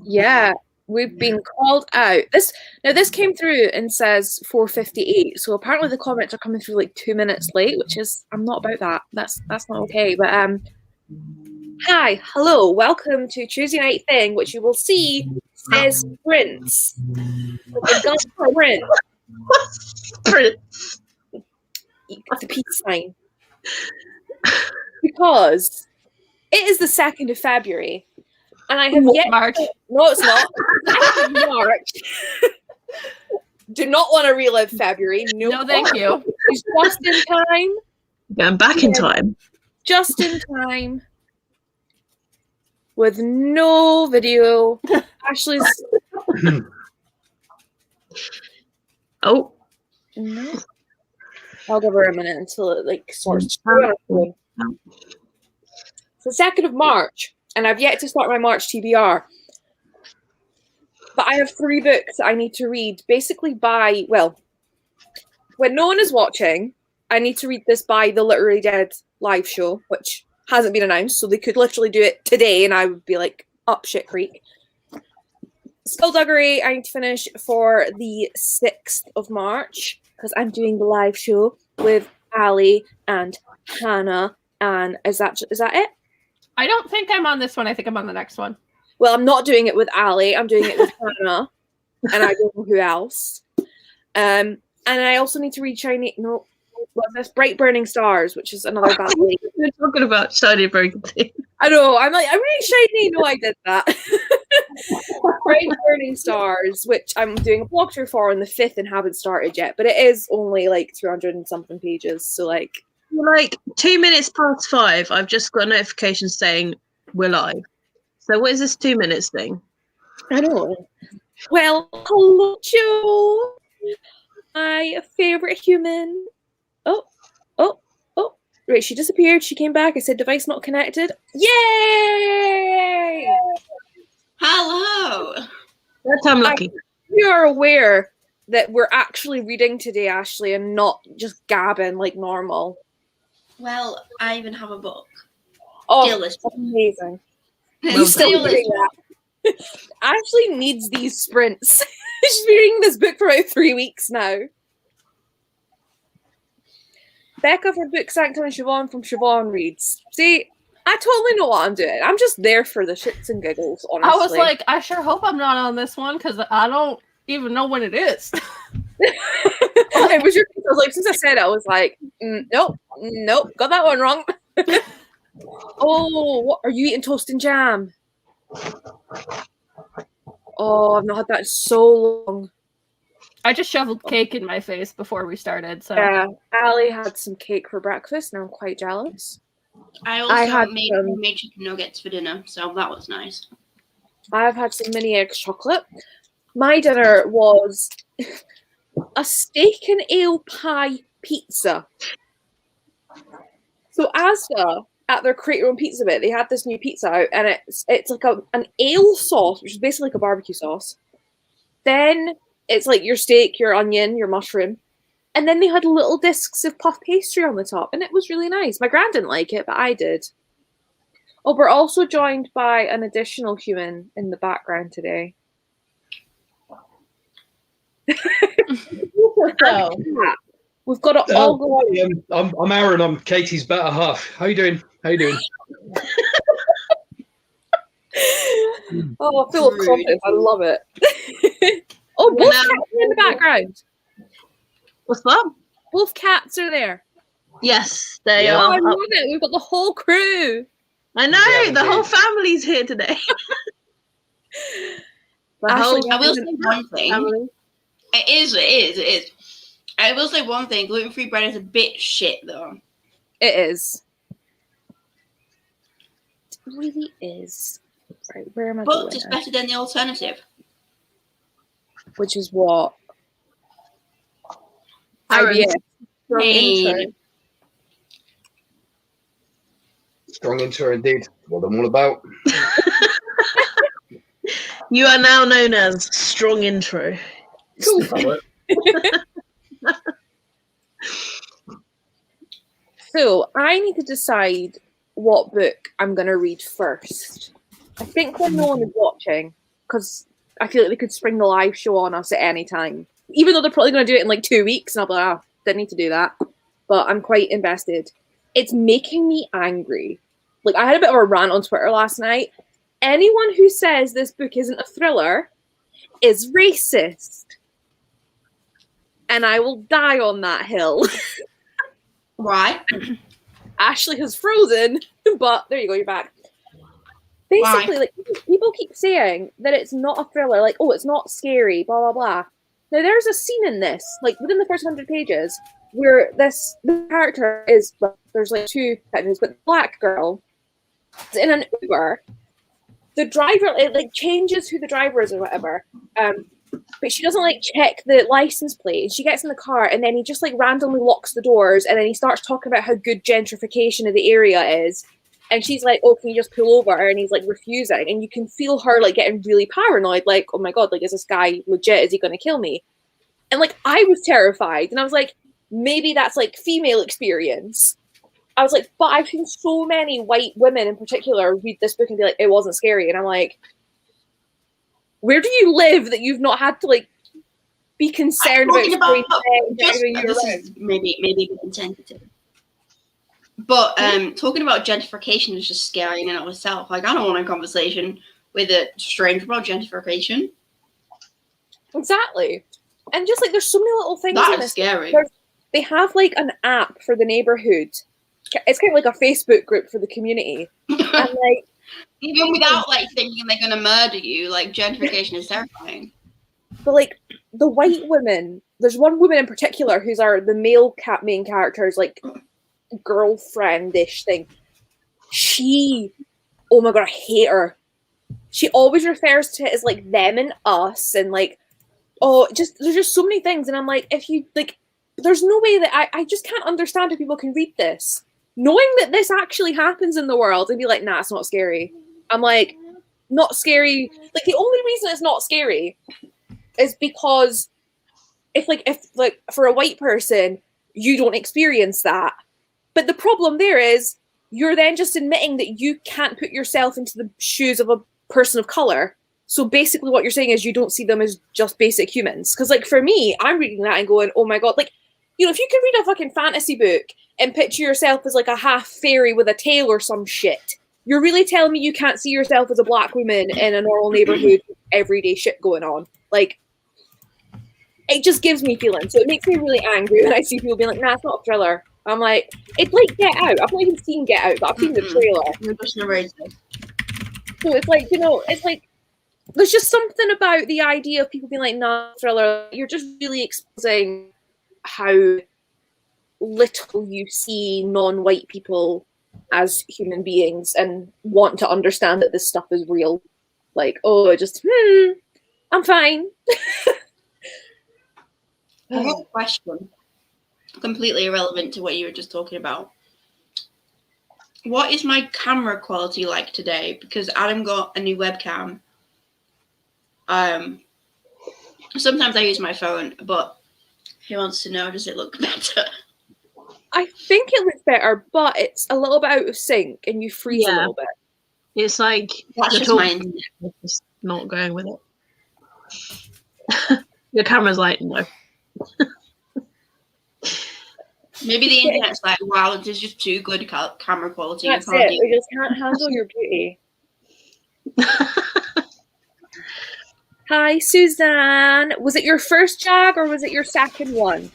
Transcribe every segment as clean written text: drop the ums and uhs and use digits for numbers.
Yeah, we've been called out. This came through and says 4:58. So apparently the comments are coming through like 2 minutes late, which is I'm not about that. That's not okay. But hi, hello, welcome to Tuesday Night Thing, which you will see says Prince. Like a gun print. Prince. The peace sign. Because it is the 2nd of February. And I have yet March. No, it's not. March. Do not want to relive February. No, thank you. It's just in time. Going back in time. Just in time. With no video. Ashley's. Oh. No. I'll give her a minute until it like sorts. So 2nd of March, and I've yet to start my March TBR. But I have 3 books that I need to read, basically when no one is watching, I need to read this by the Literally Dead live show, which hasn't been announced, so they could literally do it today, and I would be like, up shit creek. Skullduggery, I need to finish for the 6th of March, because I'm doing the live show with Ali and Hannah, and is that it? I don't think I'm on this one. I think I'm on the next one. Well, I'm not doing it with Ali. I'm doing it with Hannah, and I don't know who else. And I also need to read what's this? Bright Burning Stars, which is another battle. We're talking about Shiny Burning thing. I know. I'm really shiny. No, I did that. Bright Burning Stars, which I'm doing a blog tour for on the 5th and haven't started yet, but it is only like 300 and something pages. So like 2 minutes past 5, I've just got a notification saying we're live. So what is this 2 minutes thing? I don't know. Well, hello, Joe. My favorite human. Oh. Right, she disappeared. She came back. I said device not connected. Yay! Hello. That I'm lucky. You are aware that we're actually reading today, Ashley, and not just gabbing like normal. Well, I even have a book. Oh, that's amazing. Well, still reading that. Ashley needs these sprints. She's been reading this book for about 3 weeks now. Becca for Book Sanctum and Siobhan from Siobhan Reads. See, I totally know what I'm doing. I'm just there for the shits and giggles, honestly. I was like, I sure hope I'm not on this one because I don't even know when it is. It was your. I was like, since I said it, I was like, nope, got that one wrong. Oh, what are you eating? Toast and jam? Oh, I've not had that in so long. I just shoveled cake in my face before we started. So yeah, Ali had some cake for breakfast, and I'm quite jealous. I also made chicken nuggets for dinner, so that was nice. I've had some mini eggs chocolate. My dinner was a steak and ale pie pizza. So Asda, at their Create Your Own Pizza bit, they had this new pizza out, and it's like an ale sauce, which is basically like a barbecue sauce. Then it's like your steak, your onion, your mushroom. And then they had little discs of puff pastry on the top, and it was really nice. My gran didn't like it, but I did. Oh, we're also joined by an additional human in the background today. So, we've got it all going. I'm Aaron. I'm Katie's better half. How you doing? Oh, I feel confidence. I love it. Oh, both cats are in the background. What's that? Both cats are there. Yes, they are. Oh, I love it. We've got the whole crew. I know, the whole family's here today. I will say one thing. It is. I will say one thing. Gluten-free bread is a bit shit, though. It is. It really is. Right, where am I going? But it's better than the alternative. Which is what? IBS. Strong intro indeed. What I'm all about. You are now known as Strong Intro. Cool. So I need to decide what book I'm going to read first. I think when no one is watching, because I feel like they could spring the live show on us at any time. Even though they're probably going to do it in like 2 weeks, and I'll be like, didn't need to do that. But I'm quite invested. It's making me angry. Like, I had a bit of a rant on Twitter last night. Anyone who says this book isn't a thriller is racist. And I will die on that hill. Why? Ashley has frozen, but there you go, you're back. Basically, like, people keep saying that it's not a thriller, like, oh, it's not scary, blah, blah, blah. Now, there's a scene in this, like, within the first 100 pages, where the character is, well, there's like 2 characters, but the black girl is in an Uber. The driver, it, like, changes who the driver is or whatever, but she doesn't, like, check the license plate. She gets in the car, and then he just, like, randomly locks the doors, and then he starts talking about how good gentrification of the area is. And she's like, oh, can you just pull over? And he's like refusing. And you can feel her like getting really paranoid. Like, oh my God, like, is this guy legit? Is he going to kill me? And like, I was terrified. And I was like, maybe that's like female experience. I was like, but I've seen so many white women in particular read this book and be like, it wasn't scary. And I'm like, where do you live that you've not had to like be concerned about this is maybe insensitive. But talking about gentrification is just scary in and of itself. Like, I don't want a conversation with a stranger about gentrification. Exactly. And just like, there's so many little things That in is this. scary. They have like an app for the neighborhood. It's kind of like a Facebook group for the community. And like, even without like thinking they're gonna murder you, like, gentrification is terrifying. but like the white women, there's one woman in particular who's the male main character's like girlfriend-ish thing. She, oh my God, I hate her. She always refers to it as like them and us, and like, oh, there's just so many things. And I'm like, if you like, there's no way that I just can't understand how people can read this, knowing that this actually happens in the world, and be like, nah, it's not scary. I'm like, not scary. Like, the only reason it's not scary is because if for a white person, you don't experience that. But the problem there is you're then just admitting that you can't put yourself into the shoes of a person of color. So basically what you're saying is you don't see them as just basic humans. Because like, for me, I'm reading that and going, oh my God, like, you know, if you can read a fucking fantasy book and picture yourself as like a half fairy with a tail or some shit, you're really telling me you can't see yourself as a black woman in a normal neighborhood with everyday shit going on. Like, it just gives me feelings. So it makes me really angry when I see people being like, nah, it's not a thriller. I'm like, it's like Get Out. I've not even seen Get Out, but I've seen the trailer. You're just narrating. So it's like, you know, it's like, there's just something about the idea of people being like, nah, thriller. You're just really exposing how little you see non-white people as human beings and want to understand that this stuff is real. Like, oh, I'm fine. I have a question. Completely irrelevant to what you were just talking about. What is my camera quality like today? Because Adam got a new webcam. Sometimes I use my phone, but he wants to know, does it look better? I think it looks better, but it's a little bit out of sync and you freeze a little bit. It's like That's just my internet. just not going with it. Your camera's like, no. Maybe the internet's like, wow, this is just too good camera quality. That's it. We just can't handle your beauty. Hi, Suzanne. Was it your first Jag or was it your second one?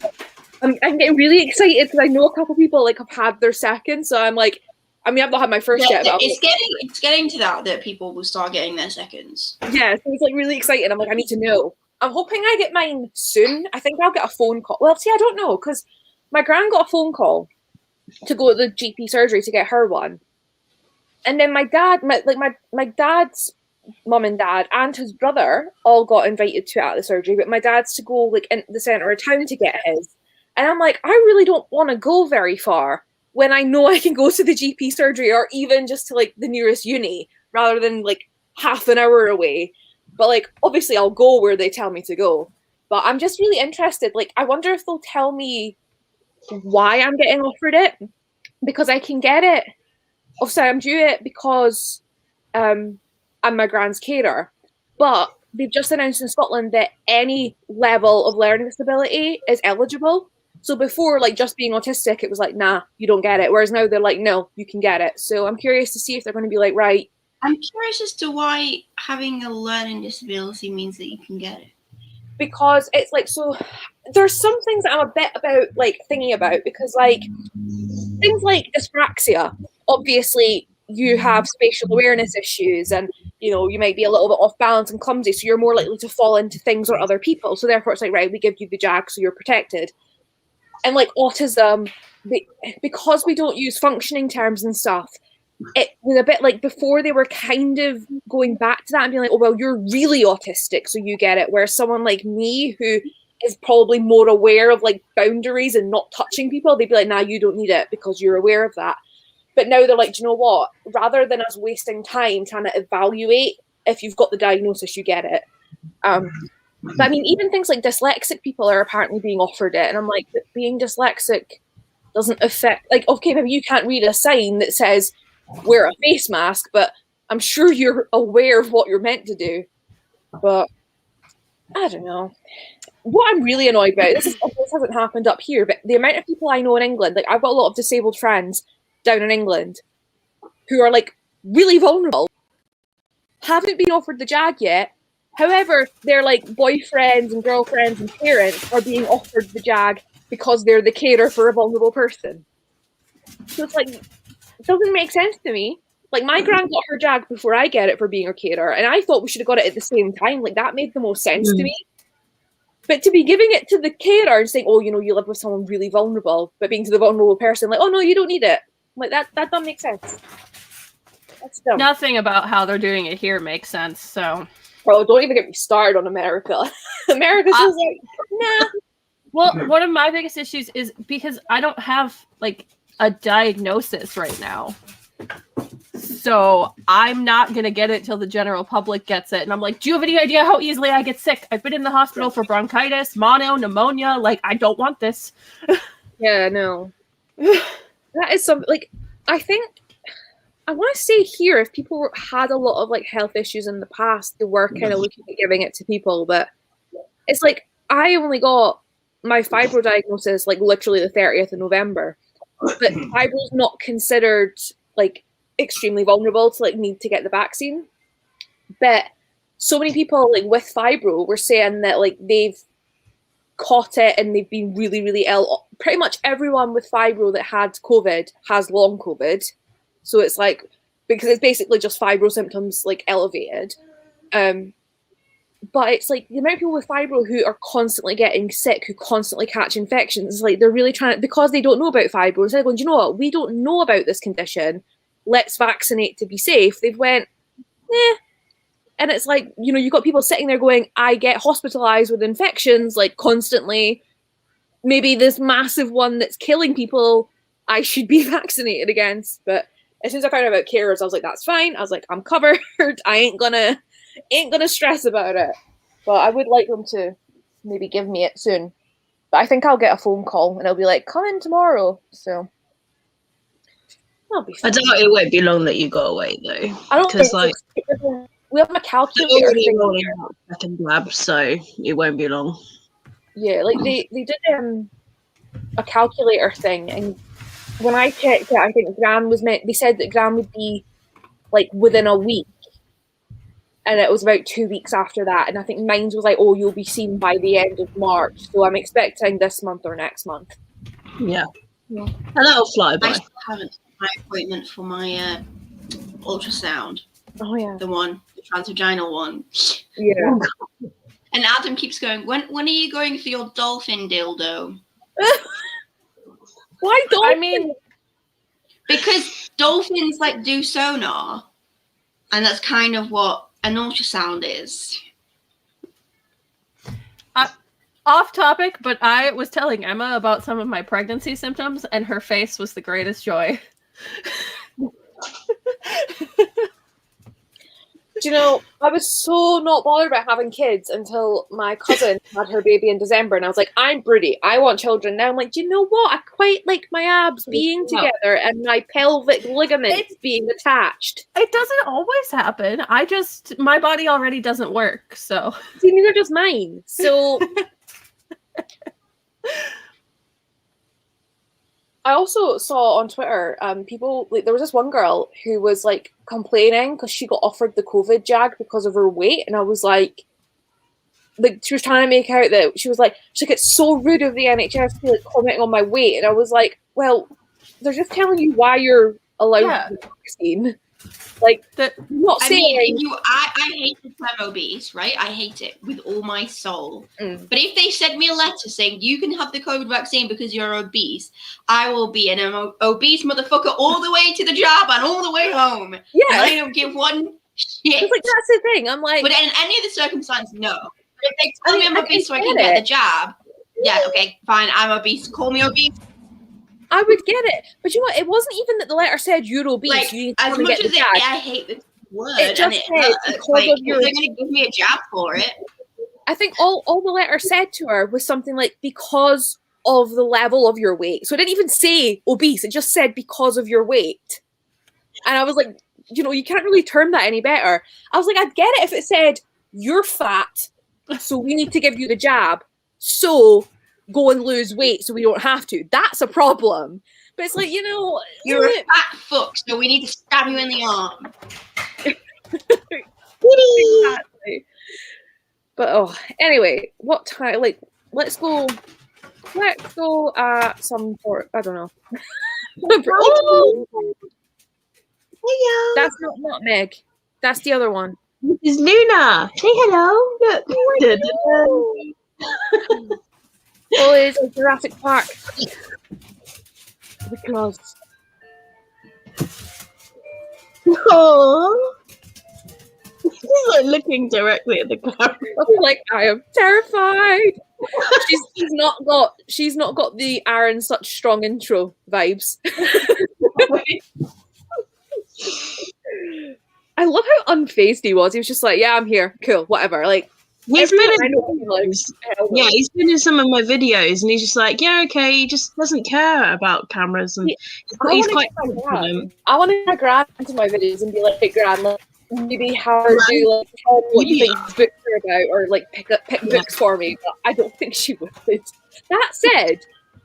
I'm getting really excited because I know a couple people like have had their second, so I'm like, I mean, I've not had my first yet. But it's getting to that people will start getting their seconds. Yeah, so it's like really exciting. I'm like, I need to know. I'm hoping I get mine soon. I think I'll get a phone call. Well, see, I don't know because my gran got a phone call to go to the GP surgery to get her one, and then my dad, my dad's mum and dad and his brother all got invited to it at the surgery, but my dad's to go like in the centre of town to get his. And I'm like, I really don't want to go very far when I know I can go to the GP surgery or even just to like the nearest uni rather than like half an hour away. But like, obviously I'll go where they tell me to go. But I'm just really interested. Like, I wonder if they'll tell me why I'm getting offered it, because I can get it. Obviously, I'm due it because I'm my gran's carer. but they've just announced in Scotland that any level of learning disability is eligible. So before, like, just being autistic, it was like, nah, you don't get it. Whereas now they're like, no, you can get it. So I'm curious to see if they're going to be like, right. I'm curious as to why having a learning disability means that you can get it. Because it's like, so there's some things that I'm a bit about, like, thinking about. Because, like, things like dyspraxia, obviously you have spatial awareness issues and, you know, you might be a little bit off balance and clumsy. So you're more likely to fall into things or other people. So therefore it's like, right, we give you the JAG so you're protected. And like autism, because we don't use functioning terms and stuff, it was a bit like before they were kind of going back to that and being like, oh, well, you're really autistic, so you get it. Whereas someone like me, who is probably more aware of like boundaries and not touching people, they'd be like, nah, you don't need it because you're aware of that. But now they're like, do you know what? Rather than us wasting time trying to evaluate if you've got the diagnosis, you get it. But I mean, even things like dyslexic people are apparently being offered it. And I'm like, but being dyslexic doesn't affect, like, okay, maybe you can't read a sign that says wear a face mask, but I'm sure you're aware of what you're meant to do. But I don't know. What I'm really annoyed about, this hasn't happened up here, but the amount of people I know in England, like I've got a lot of disabled friends down in England who are like really vulnerable, haven't been offered the JAG yet. However, their like boyfriends and girlfriends and parents are being offered the JAG because they're the carer for a vulnerable person. So it's like, it doesn't make sense to me. Like my gran got her JAG before I get it for being her carer, and I thought we should have got it at the same time. Like that made the most sense to me. But to be giving it to the carer and saying, oh, you know, you live with someone really vulnerable, but being to the vulnerable person, like, oh no, you don't need it. Like that doesn't make sense. That's dumb. Nothing about how they're doing it here makes sense. So, bro, don't even get me started on America. America's just like, nah. Well, one of my biggest issues is because I don't have like a diagnosis right now. So I'm not going to get it till the general public gets it. And I'm like, do you have any idea how easily I get sick? I've been in the hospital for bronchitis, mono, pneumonia. Like, I don't want this. Yeah, no. That is something, like, I think, I want to say here, if people had a lot of, like, health issues in the past, they were kind of looking at giving it to people. But it's like, I only got my fibro diagnosis, like, literally the 30th of November. But fibro's not considered, like, extremely vulnerable to like need to get the vaccine. But so many people like with fibro were saying that like they've caught it and they've been really, really ill. Pretty much everyone with fibro that had COVID has long COVID. So it's like, because it's basically just fibro symptoms like elevated. But it's like the amount of people with fibro who are constantly getting sick, who constantly catch infections, like they're really trying to, because they don't know about fibro, instead of going, do you know what, we don't know about this condition, let's vaccinate to be safe. They've went, eh. And it's like, you know, you've got people sitting there going, I get hospitalized with infections like constantly. Maybe this massive one that's killing people, I should be vaccinated against. But as soon as I found out about carers, I was like, that's fine. I was like, I'm covered. I ain't gonna stress about it. But I would like them to maybe give me it soon. But I think I'll get a phone call and it'll be like, come in tomorrow. So I doubt it won't be long that you go away though. I don't think like we have a calculator thing second lab, so it won't be long. Yeah, like they did a calculator thing, and when I checked it, I think Gran was meant. They said that Gran would be like within a week, and it was about 2 weeks after that. And I think mine was like, oh, you'll be seen by the end of March. So I'm expecting this month or next month. Yeah, and that'll fly by. I still haven't my appointment for my ultrasound. Oh yeah, the transvaginal one. Yeah. And Adam keeps going, when are you going for your dolphin dildo? Why dolphin? I mean, because dolphins like do sonar, and that's kind of what an ultrasound is. Off topic, but I was telling Emma about some of my pregnancy symptoms, and her face was the greatest joy. Do you know, I was so not bothered about having kids until my cousin had her baby in December, and I was like, I'm broody. I want children. Now I'm like, do you know what? I quite like my abs being together and my pelvic ligaments being attached. It doesn't always happen. My body already doesn't work, so. See, neither does mine. So I also saw on Twitter, people, like, there was this one girl who was like complaining because she got offered the COVID jab because of her weight, and I was like she was trying to make out that she was like it's so rude of the NHS to be like commenting on my weight, and I was like, well, they're just telling you why you're allowed the vaccine. Like, not saying. I mean, I hate the term obese, right? I hate it with all my soul. But if they sent me a letter saying you can have the COVID vaccine because you're obese, I will be an obese motherfucker all the way to the job and all the way home. Yeah, and I don't give one shit. Like, that's the thing. I'm like, but in any of the circumstances, no. But if they tell me I'm obese so I can get the job, yeah, okay, fine, I'm obese. Call me obese. I would get it, but you know what? It wasn't even that the letter said you're obese. Like, you need as to much get as the jab. I hate this word, it just said it's like, of your. they're going to give me a jab for it. I think all the letter said to her was something like because of the level of your weight. So it didn't even say obese. It just said because of your weight. And I was like, you know, you can't really term that any better. I was like, I'd get it if it said you're fat, so we need to give you the jab. So go and lose weight so we don't have to. That's a problem. But it's like, you know, you're a fat fuck, so we need to stab you in the arm. Exactly. But anyway, what time? Like, let's go some for I don't know. Hey, That's not Meg. That's the other one. this is Luna. Say hello. Look. Oh, it's a Jurassic Park. Because Oh, she's like looking directly at the camera. like, I am terrified. She's not got the Aaron such strong intro vibes. I love how unfazed he was. He was just like, yeah, I'm here. Cool, whatever. Like, He's been everyone I in know, like, yeah, he's been in some of my videos, and he's just like, yeah, okay, he just doesn't care about cameras, and he's quite confident. I want to get Gran into my videos and be like, hey, Gran, like, maybe how do like tell me what you think these books are about, or like pick books for me. But I don't think she would. That said,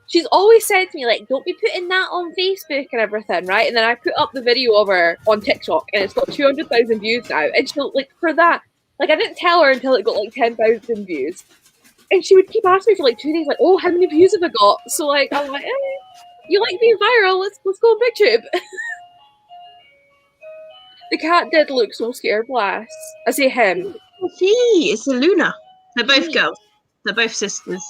she's always said to me, like, don't be putting that on Facebook and everything, right? And then I put up the video of her on TikTok, and it's got 200,000 views now. And she'll, like, for that, like, I didn't tell her until it got like 10,000 views. And she would keep asking me for like 2 days, like, oh, how many views have I got? So, like, I'm like, you like being viral? Let's go on BigTube. The cat did look so scared, bless. I say him. See, it's a Luna. They're both girls. They're both sisters.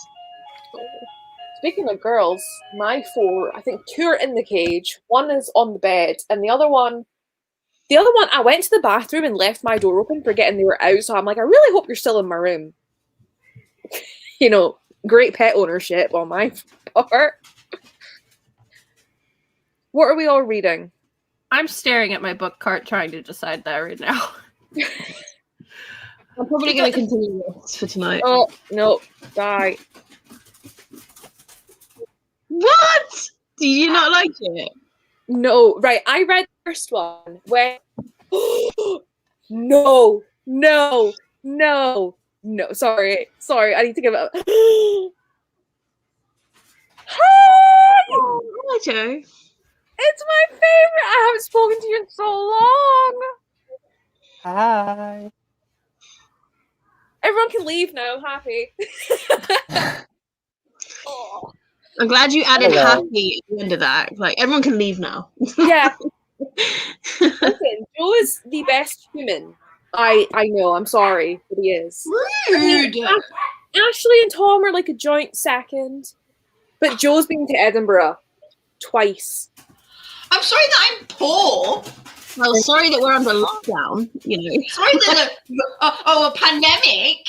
Speaking of girls, my 4, I think 2 are in the cage. 1 is on the bed, and the other one, I went to the bathroom and left my door open, forgetting they were out. So I'm like, I really hope you're still in my room. You know, great pet ownership on my part. What are we all reading? I'm staring at my book cart trying to decide that right now. I'm probably going to continue this for tonight. Oh, no, die. What? Do you not like it? No, right. I read the first one when no. Sorry. I need to give up. Hi, Joe. It's my favorite. I haven't spoken to you in so long. Hi. Everyone can leave now. I'm happy. Oh. I'm glad you added Hello. happy at the end of that. Like, everyone can leave now. Yeah. Listen, Joe is the best human. I know. I'm sorry, but he is. Rude. Ashley and Tom are like a joint second, but Joe's been to Edinburgh twice. I'm sorry that I'm poor. Well, sorry that we're under lockdown, you know. Sorry that a pandemic.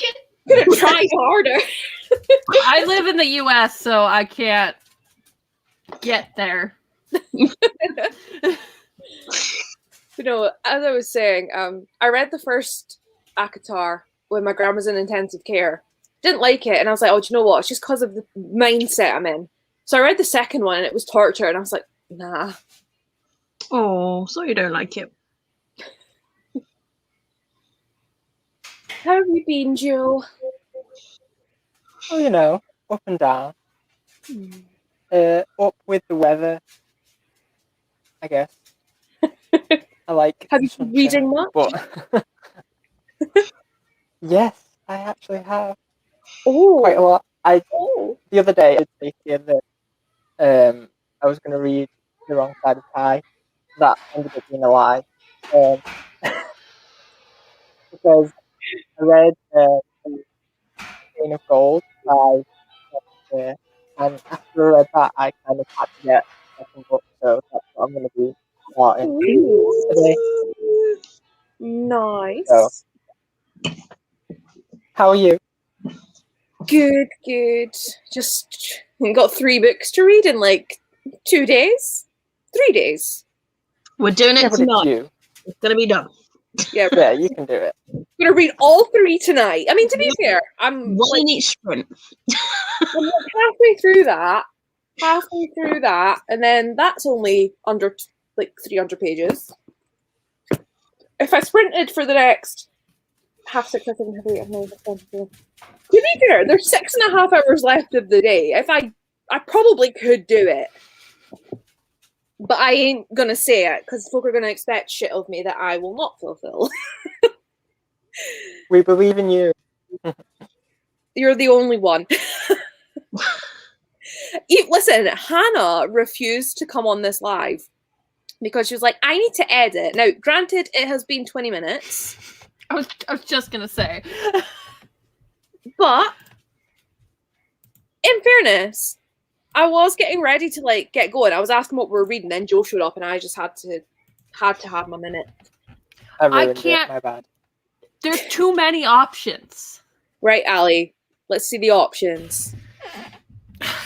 Could have tried harder. I live in the US, so I can't get there. You know, as I was saying, I read the first ACOTAR when my grandma was in intensive care. Didn't like it, and I was like, oh, do you know what? It's just because of the mindset I'm in. So I read the second one, and it was torture, and I was like, nah. Oh, so you don't like it. How have you been, Joe? Oh, you know, up and down. Up with the weather, I guess. I like. Have you been reading much? But yes, I actually have Oh, quite a lot. The other day I did say here that I was going to read The Wrong Side of Time. That ended up being a lie. Because I read Chain of Gold by Shakespeare, and after I read that, I kind of had to get a second book, so that's what I'm going to be starting today. nice. So. How are you? Good. Just got 3 books to read in like 2 days, 3 days. We're doing Yeah, it but it's tonight. you. It's gonna be done. Yeah, Yeah, you can do it. I'm gonna read all 3 tonight. I mean, to be fair, I'm One in each sprint. I'm like halfway through that, and then that's only under like 300 pages. If I sprinted for the next half 6, I think, to be fair, there's 6.5 hours left of the day. If I probably could do it, but I ain't gonna say it because folk are gonna expect shit of me that I will not fulfill. We believe in you. You're the only one. Listen, Hannah refused to come on this live because she was like, I need to edit. Now, granted, it has been 20 minutes. I was just gonna say. But in fairness, I was getting ready to like get going. I was asking what we were reading, then Joe showed up and I just had to have my minute. I ruined can't- it, my bad. There's too many options. Right, Ali. Let's see the options.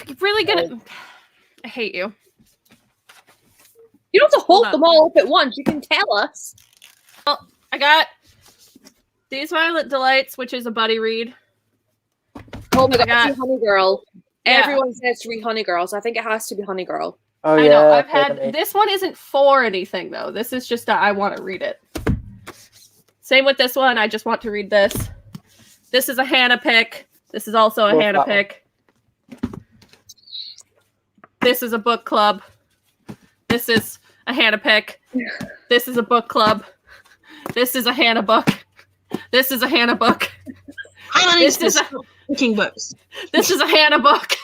You're really gonna. I hate you. You don't have to hold Hold on. them all up at once. You can tell us. I got These Violet Delights, which is a buddy read. Oh my I god, got- Honey Girl. Yeah. Everyone says to read Honey Girl, so I think it has to be Honey Girl. Oh I yeah, know. I've played had amazing. this one isn't for anything though. This is just that I want to read it. Same with this one. I just want to read this. This is a Hannah pick. This is also a What's Hannah that one? pick. This is a book club. This is a Hannah pick. This is a book club. This is a Hannah book. This is a Hannah book. Hannah needs This to is stop picking books. This is a Hannah book.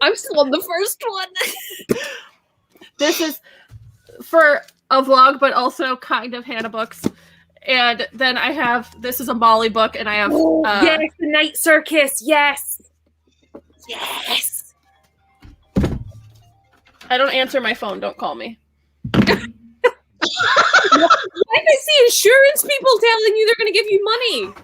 I'm still on the first one. This is for a vlog, but also kind of Hannah books. And then I have, this is a Molly book, and I have, Oh, yes, the Night Circus. Yes. Yes. I don't answer my phone. Don't call me. Why did I see insurance people telling you they're going to give you money?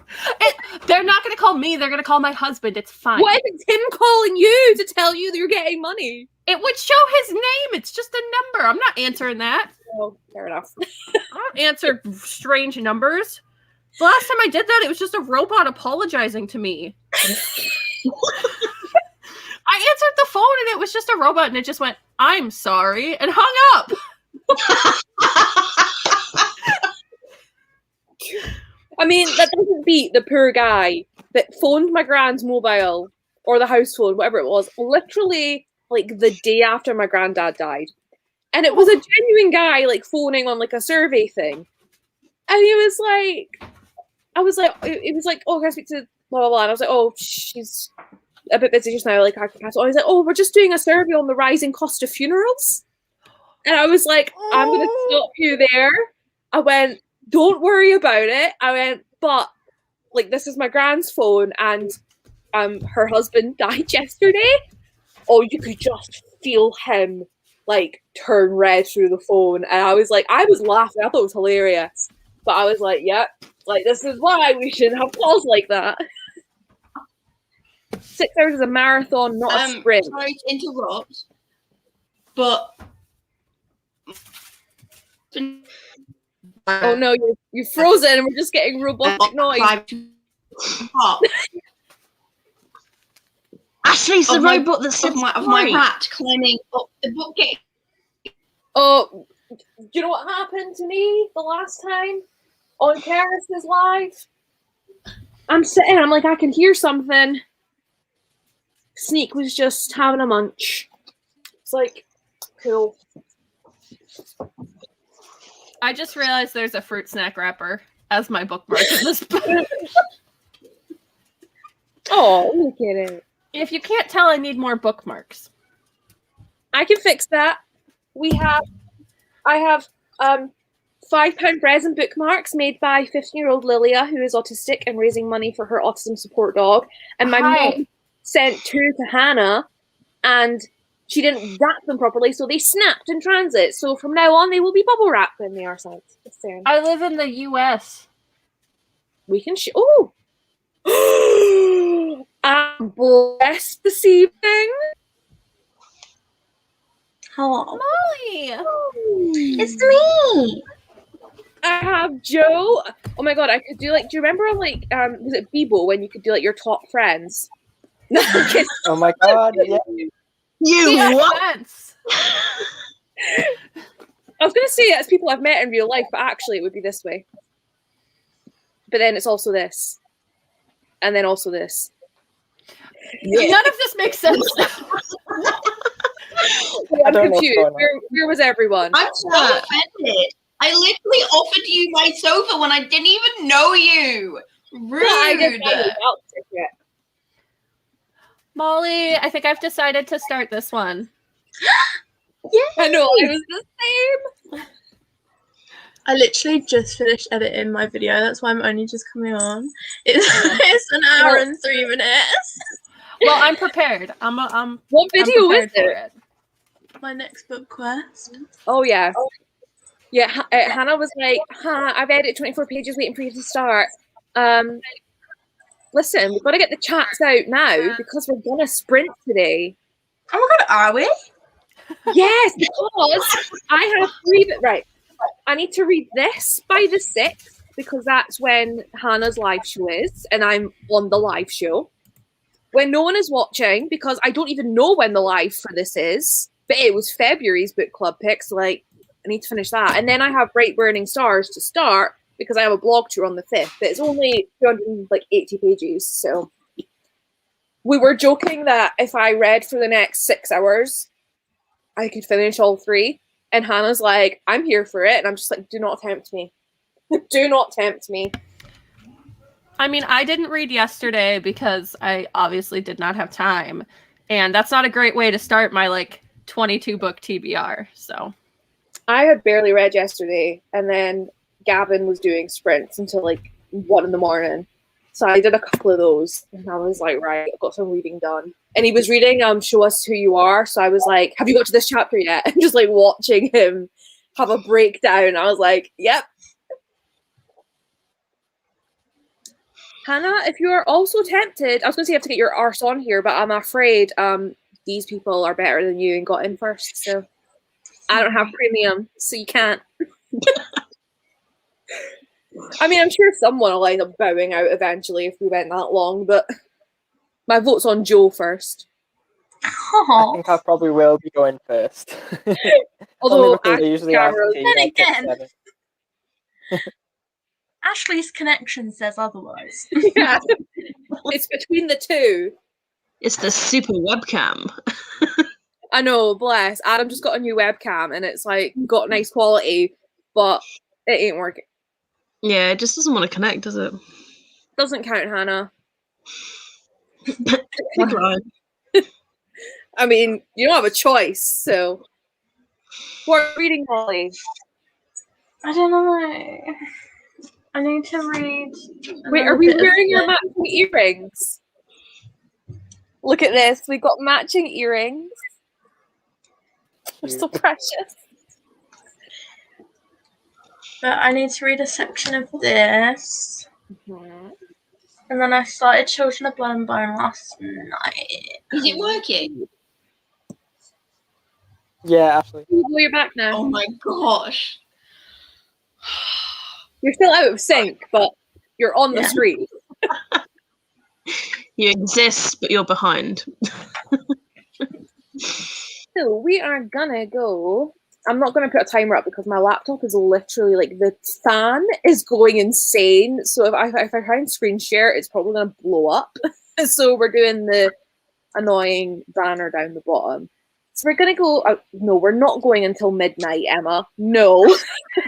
They're not going to call me. They're going to call my husband. It's fine. What if it's him calling you to tell you that you're getting money? It would show his name. It's just a number. I'm not answering that. Oh, fair enough. I don't answer strange numbers. The last time I did that, it was just a robot apologizing to me. I answered the phone and it was just a robot and it just went, I'm sorry, and hung up. I mean, that doesn't beat the poor guy that phoned my grand's mobile or the house phone, whatever it was, literally like the day after my granddad died. And it was a genuine guy like phoning on like a survey thing. And he was like, it was like, oh, can I speak to blah, blah, blah. And I was like, oh, she's a bit busy just now. Like, I can pass it on. He's like, oh, we're just doing a survey on the rising cost of funerals. And I was like, I'm going to stop you there. I went, don't worry about it. I went, but like, this is my grand's phone and her husband died yesterday. Oh, you could just feel him like turn red through the phone. And I was like, I was laughing. I thought it was hilarious. But I was like, yep, like this is why we shouldn't have calls like that. 6 hours is a marathon, not a sprint. Sorry to interrupt, but Oh no, you're frozen and we're just getting robotic noise. Ashley's the Of my- robot that said of my rat climbing up the bookcase. Oh, do you know what happened to me the last time on Karis's live? I'm sitting, I'm like, I can hear something. Sneak was just having a munch. It's like, cool. I just realized there's a fruit snack wrapper as my bookmark in this book. Oh, look at it. If you can't tell, I need more bookmarks. I can fix that. I have £5 present bookmarks made by 15-year-old Lilia, who is autistic and raising money for her autism support dog. And my mom sent 2 to Hannah, and she didn't wrap them properly, so they snapped in transit. So from now on, they will be bubble wrapped when they are sent. I live in the U.S. We can Oh! I'm blessed this evening. Hello. Molly! It's me. I have Joe. Oh my god, I could do like, do you remember like was it Bebo when you could do like your top friends? No, I'm kidding. Oh my god, yeah. You what? Sense. I was gonna say it's people I've met in real life, but actually it would be this way. But then it's also this. And then also this. None of this makes sense. I'm confused. Where was everyone? I'm so offended. I literally offered you my sofa when I didn't even know you. Rude. I didn't know you felt it. Molly, I think I've decided to start this one. Yeah. I know, I was the same. I literally just finished editing my video. That's why I'm only just coming on. It's an hour and 3 minutes. Well, I'm prepared. What video is for it? My next book quest. Oh yeah. Yeah, Hannah was like, I've edited 24 pages waiting for you to start. Listen, we've got to get the chats out now because we're going to sprint today. Oh my god, are we? Yes, because I have 3, right. I need to read this by the 6th because that's when Hannah's live show is and I'm on the live show. When no one is watching, because I don't even know when the live for this is, but it was February's book club pick, so like, I need to finish that. And then I have Bright Burning Stars to start because I have a blog tour on the 5th, but it's only 280 pages, so. We were joking that if I read for the next 6 hours, I could finish all 3. And Hannah's like, I'm here for it. And I'm just like, do not tempt me. Do not tempt me. I mean, I didn't read yesterday because I obviously did not have time. And that's not a great way to start my, 22-book TBR, so. I had barely read yesterday. And then Gavin was doing sprints until, 1 in the morning. So I did a couple of those. And I was like, right, I've got some reading done. And he was reading Show Us Who You Are. So I was like, have you got to this chapter yet? And just watching him have a breakdown. I was like, yep. Hannah, if you are also tempted, I was going to say you have to get your arse on here, but I'm afraid these people are better than you and got in first. So I don't have premium, so you can't. I mean, I'm sure someone will end up bowing out eventually if we went that long, but my vote's on Joe first. I think I probably will be going first. Although, they usually ask Then again. 7. Ashley's connection says otherwise. Yeah. It's between the two. It's the super webcam. I know, bless. Adam just got a new webcam and it's got nice quality, but it ain't working. Yeah, it just doesn't want to connect, does it? Doesn't count, Hannah. Right. I mean, you don't have a choice, so. What are you reading, Molly? I don't know. I need to read. Wait, are we wearing your matching earrings? Look at this. We've got matching earrings. They're so precious. But I need to read a section of this. Mm-hmm. And then I started Children of Blood and Bone last night. Is it working? Yeah, Ashley. Well, you're back now. Oh my gosh. You're still out of sync, but you're on the Yeah. screen. You exist, but you're behind. So we are gonna go. I'm not gonna put a timer up because my laptop is literally like the fan is going insane. So if I try and screen share, it's probably gonna blow up. So we're doing the annoying banner down the bottom. So we're gonna go. No, we're not going until midnight, Emma. No,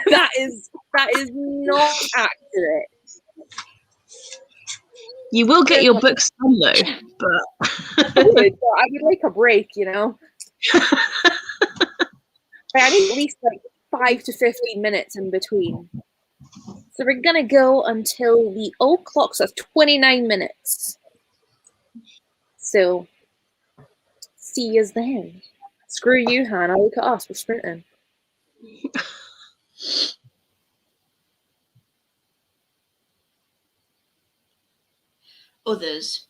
that is not accurate. You will get your books done though, but I would like a break, you know. I need at least like 5 to 15 minutes in between. So we're gonna go until the old clock says 29 minutes. So see you then. Screw you, Hannah. Look at us. We're sprinting. Others.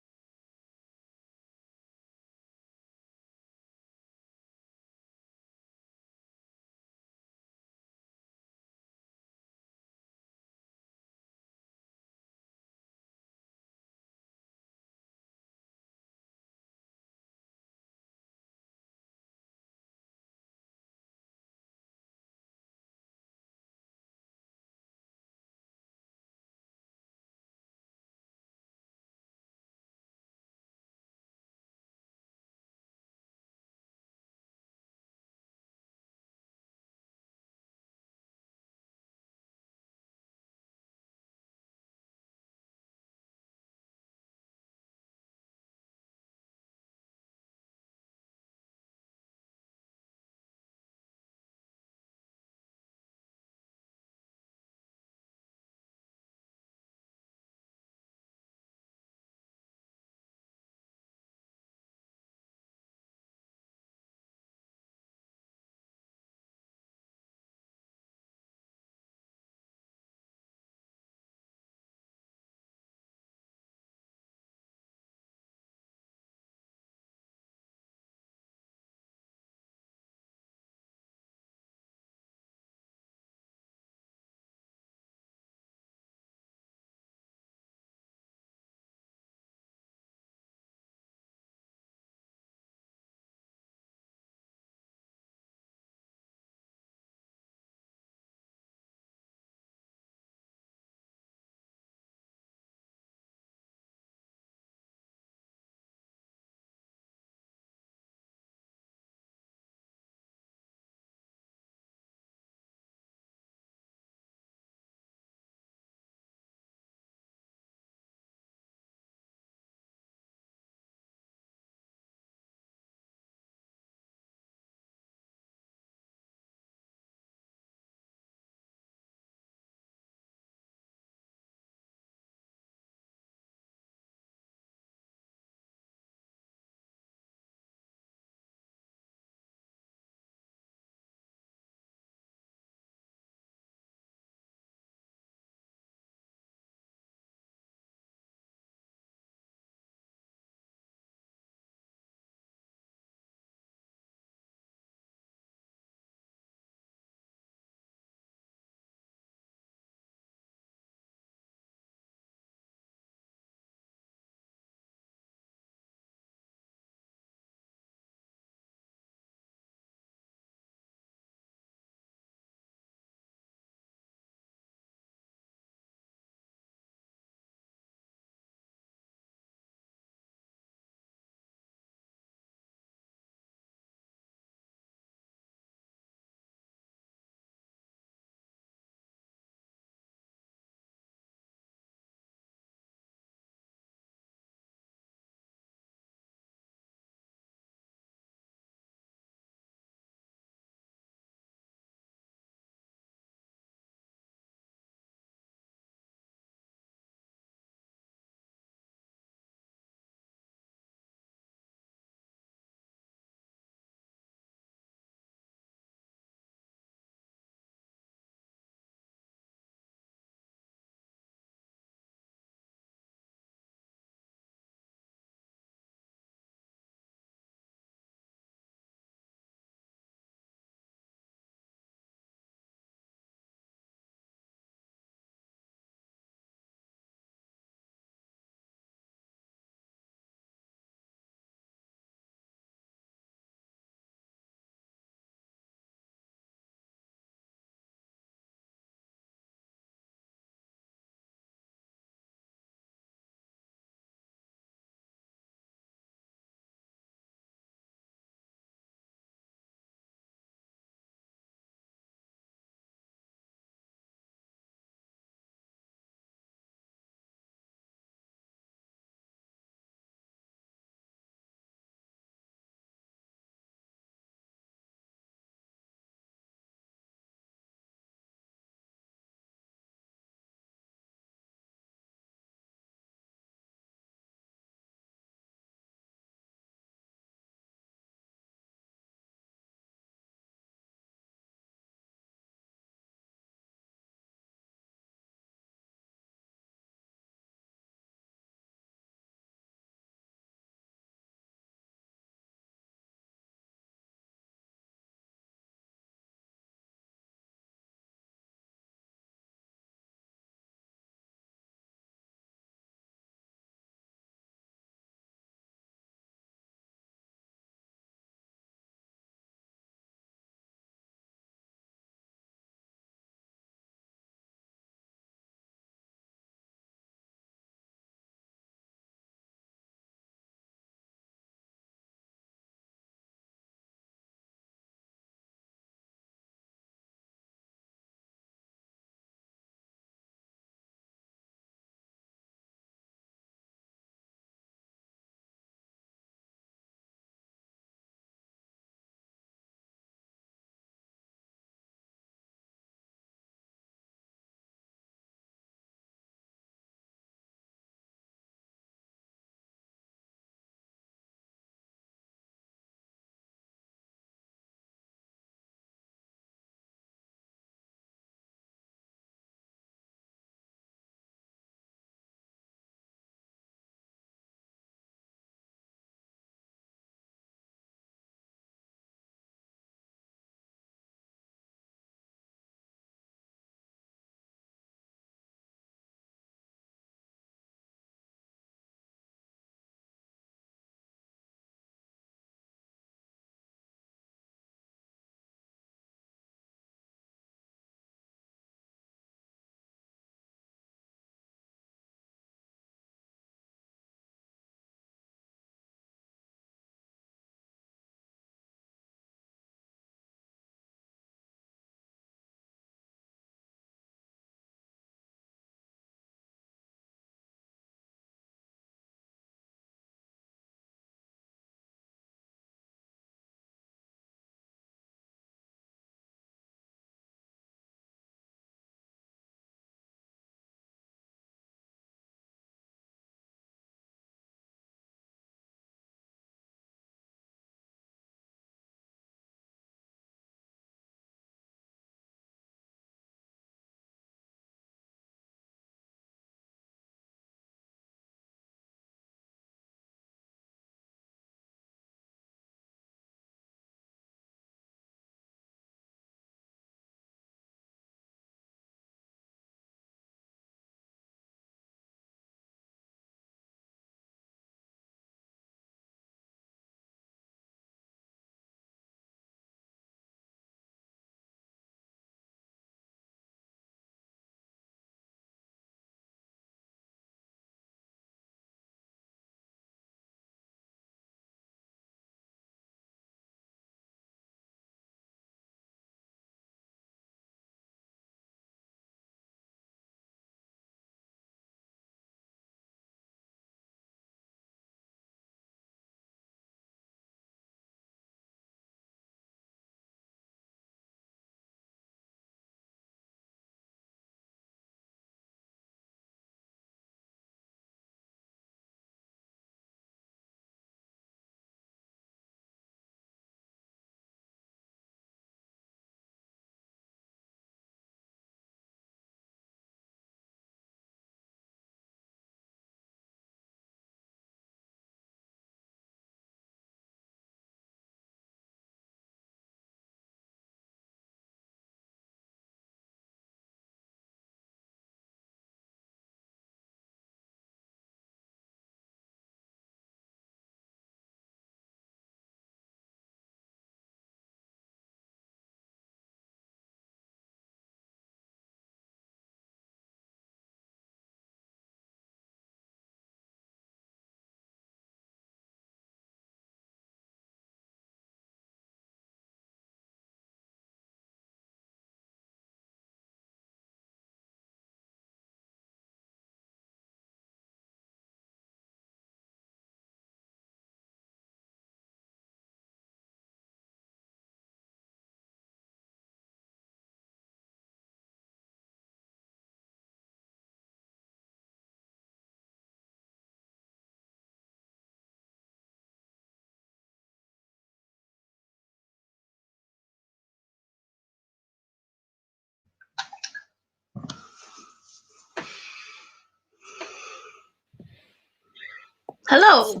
Hello.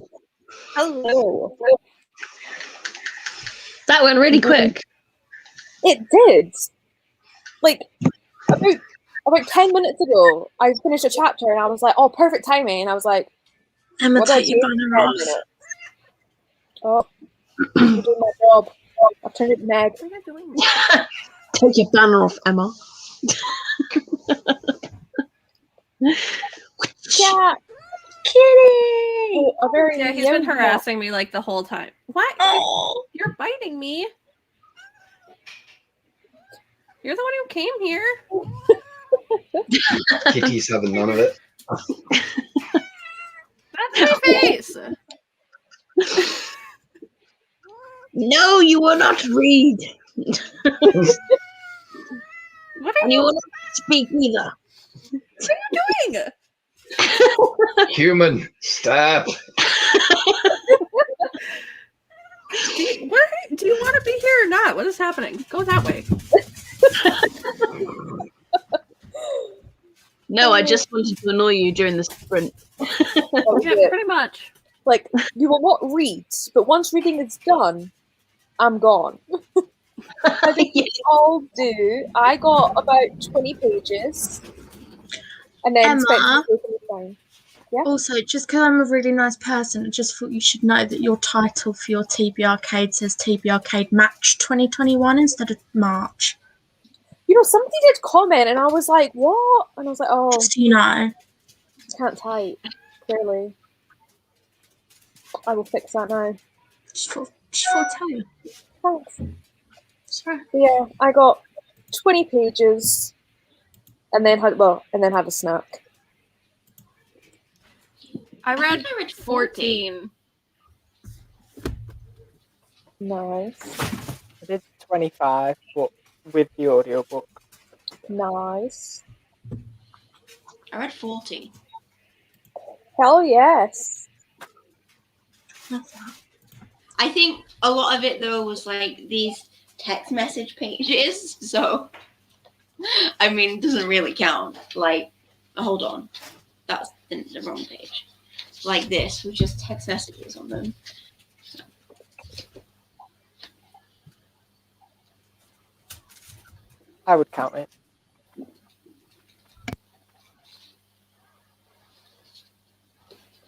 Hello. That went really quick. It did. Like about 10 minutes ago, I finished a chapter and I was like, "Oh, perfect timing!" And I was like, Emma, "What do I take your do banner for 10 off. minutes?" Oh, I'm doing my job. I've turned it to Meg. What are you doing? Take your banner off, Emma. Yeah, Kitty! a very Yeah, he's been young harassing me like the whole time. What? Oh, You're biting me. You're the one who came here. Kitty's having none of it. That's my face. No, you will not read. What are And you you will not speak either. doing? Human, stop. Do you want to be here or not? What is happening? Go that way. No, I just wanted to annoy you during the sprint. Yeah, pretty much. Like, you will not read, but once reading is done, I'm gone. I think we all do. I got about 20 pages, and then spent Emma? some time. also, just because I'm a really nice person, I just thought you should know that your title for your TB Arcade says TB Arcade Match 2021 instead of March. You know, somebody did comment, and I was like, "What?" And I was like, "Oh, Just so you know. can't type." Clearly, I will fix that now. Just thought I'd tell you. Thanks. Sorry. But yeah, I got 20 pages, and then had a snack. I read I read 14. Nice, I did 25, but with the audiobook. nice. I read 40. Hell yes. I think a lot of it though was like these text message pages. So, I mean, it doesn't really count. Like, hold on, that's the wrong page. Like this, with just text messages on them. I would count it.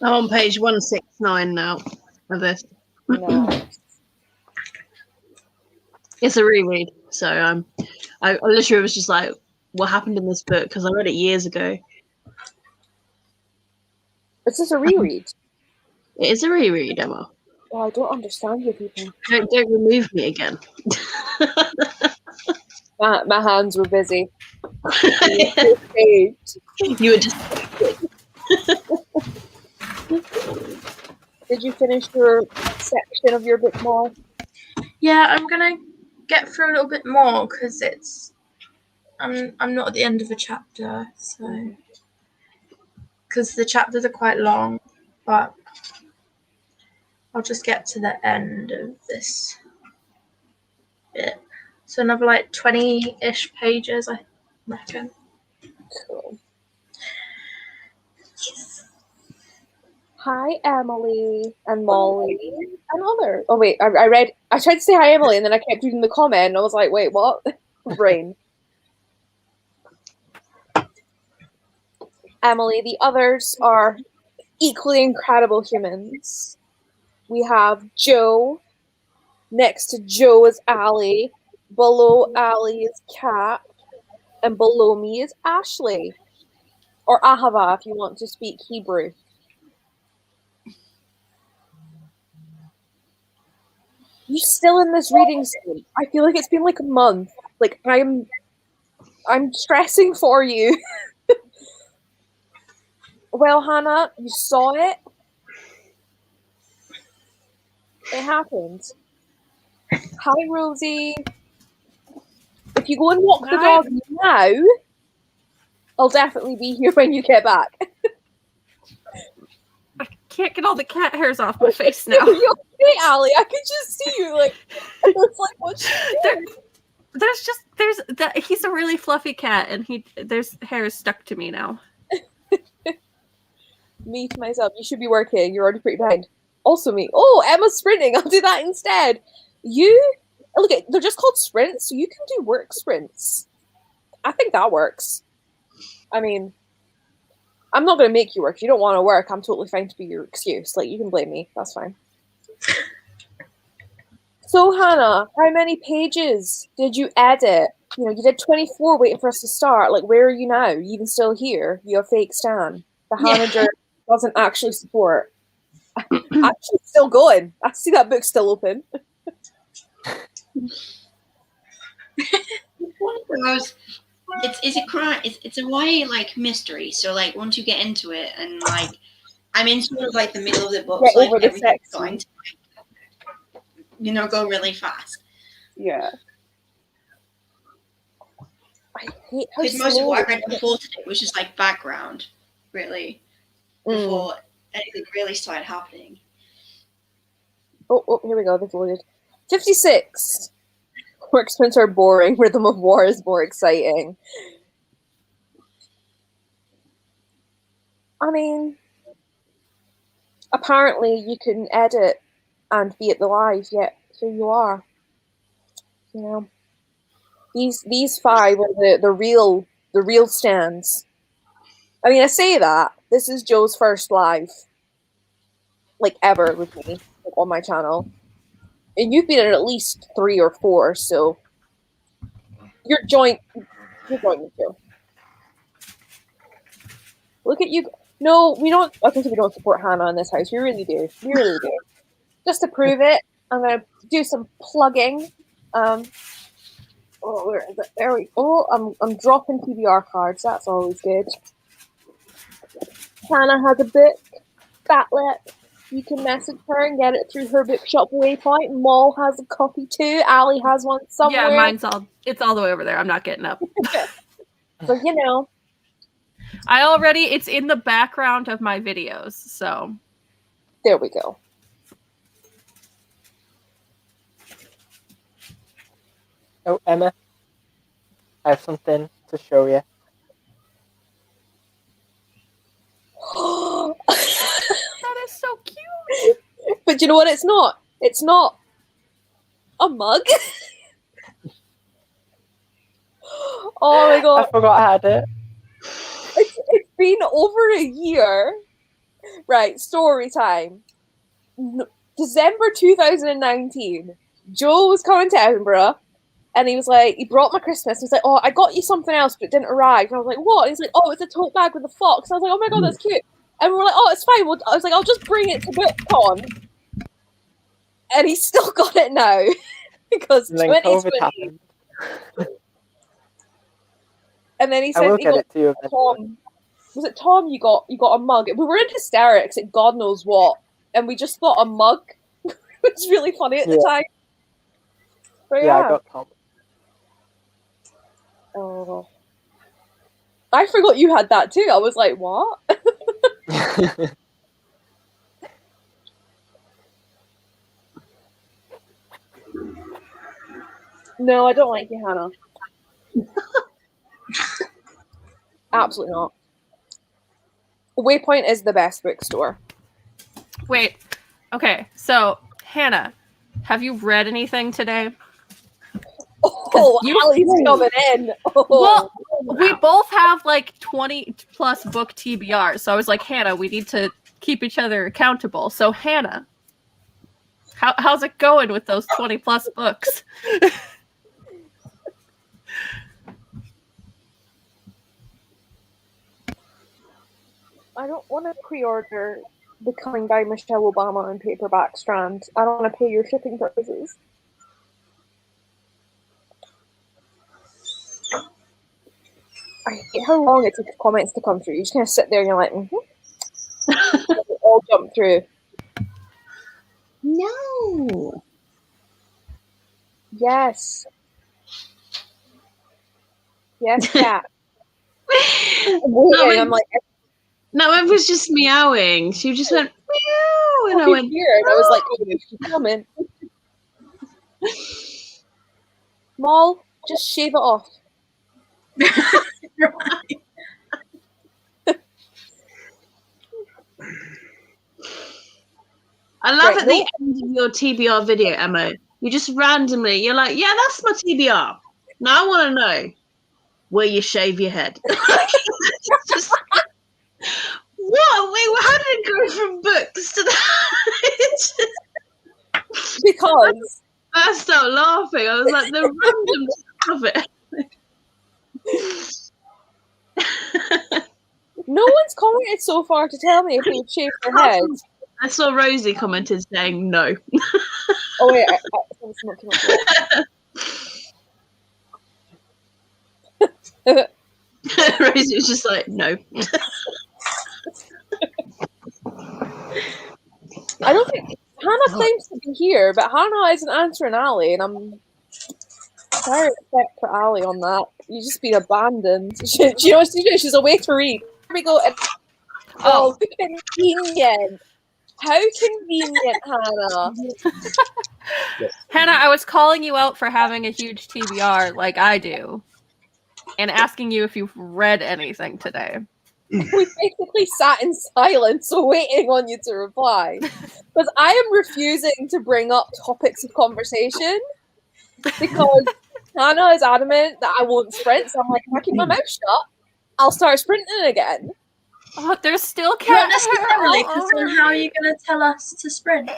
I'm on page 169 now of this. Nice. It's a reread, so I literally was just like, what happened in this book? Because I read it years ago. It's just a reread. It is a reread, Emma. Oh, I don't understand you people. Don't remove me again. My hands were busy. You were just Did you finish your section of your book, Mal? Yeah, I'm gonna get through a little bit more because I'm not at the end of a chapter, so because the chapters are quite long, but I'll just get to the end of this bit. So another like 20-ish pages, I reckon. Cool. Hi, Emily and Molly and other. Oh wait, I tried to say hi, Emily, and then I kept reading the comment, and I was like, wait, what? Brain. Emily, the others are equally incredible humans. We have Joe. Next to Joe is Allie. Below Allie is Kat. And below me is Ashley. Or Ahava, if you want to speak Hebrew. You still in this reading scene? I feel like it's been like a month. Like I'm stressing for you. Well, Hannah, you saw it. It happened. Hi, Rosie. If you go and walk the dog now, I'll definitely be here when you get back. I can't get all the cat hairs off my face now. You're okay, Allie. I could just see you. Like, it's like what's she doing? He's a really fluffy cat, and there's hairs stuck to me now. Me to myself, you should be working. You're already pretty behind. Also me. Oh, Emma's sprinting. I'll do that instead. You look at they're just called sprints, so you can do work sprints. I think that works. I mean, I'm not going to make you work. If you don't want to work, I'm totally fine to be your excuse. Like, you can blame me. That's fine. So, Hannah, how many pages did you edit? You know, you did 24 waiting for us to start. Like, where are you now? Are you even still here? You're a fake Stan. The Hanager doesn't actually support. Actually, still going. I see that book still open. It's a crime. It's a YA like mystery. So like once you get into it, and like I'm in sort of like the middle of the book, so like everything's going to go really fast. Yeah. I hate how because most of what I read before today was just like background, really, before anything really started happening. Oh, here we go. They've loaded. 56. Work sprints are boring. Rhythm of War is more exciting. I mean, apparently you can edit and be at the live, yet here you are. You know, these five are the real stands. I mean, I say that this is Joe's first live, like ever with me, like on my channel. And you've been in at least 3 or 4, so you're joint with Joe. Look at you. No, we don't. I think we don't support Hannah in this house. We really do. We really do. Just to prove it, I'm going to do some plugging. Oh, where is it? There we go. I'm dropping PBR cards. That's always good. Hannah has a book. Batlip. You can message her and get it through her bookshop Waypoint. Maul has a copy too. Ali has one somewhere. Yeah, it's all the way over there. I'm not getting up. So, you know. It's in the background of my videos, so. There we go. Oh, Emma, I have something to show you. That is so cute. But you know what? It's not. It's not a mug. Oh my god! I forgot I had it. It's been over a year. Right, story time. December 2019. Joe was coming to Edinburgh, and he was like, he brought my Christmas. He was like, oh, I got you something else, but it didn't arrive. And I was like, what? And he's like, oh, it's a tote bag with a fox. I was like, oh my god, that's cute. And we were like, oh, it's fine. I was like, I'll just bring it to BookCon. And he's still got it now. Because And then 2020. COVID happened. And then he I said, will he get got it to you eventually. Tom. Was it Tom? You got a mug. We were in hysterics at God knows what. And we just thought a mug. It was really funny at the time. But Yeah, I got Tom. Oh. I forgot you had that too. I was like, what? No, I don't like you, Hannah. Absolutely not. Waypoint is the best bookstore. Wait. Okay, so Hannah, have you read anything today? Oh, Ali's coming in. Oh. Well, we both have like 20 plus book TBR. So I was like, Hannah, we need to keep each other accountable. So Hannah, how's it going with those 20 plus books? I don't want to pre-order Becoming by Michelle Obama in paperback strand. I don't want to pay your shipping purposes. I hate how long it takes comments to come through. You just kind of sit there and you're like, all jump through. No. Yes. Yes, cat. I'm like, No, it was just meowing. She just went meow, and I went here, and I was like, oh, she's coming. Maul, just shave it off. I love Right, at the end of your TBR video, Emma. You just randomly, you're like, yeah, that's my TBR. Now I want to know where you shave your head. It's just, what? Wait, how did it go from books to that? It's just, Because I burst out laughing. I was like, the randomness of it. no one's commented so far to tell me if they've shaved their heads. I saw Rosie commented saying no. Oh wait, someone's not came up yet. Rosie was just like, no. I don't think Hannah claims to be here, but Hannah isn't answering Ali, and I'm very upset for Ali on that. You've just been abandoned. She knows to do. She's away to read. Here we go. Oh, convenient. How convenient, Hannah. Hannah, I was calling you out for having a huge TBR like I do, and asking you if you've read anything today. We basically sat in silence waiting on you to reply. Because I am refusing to bring up topics of conversation because Hannah is adamant that I won't sprint. So I'm like, if I keep my mouth shut, I'll start sprinting again. Oh, there's still Not cat necessarily, hair all because then over how are me. you going to tell us to sprint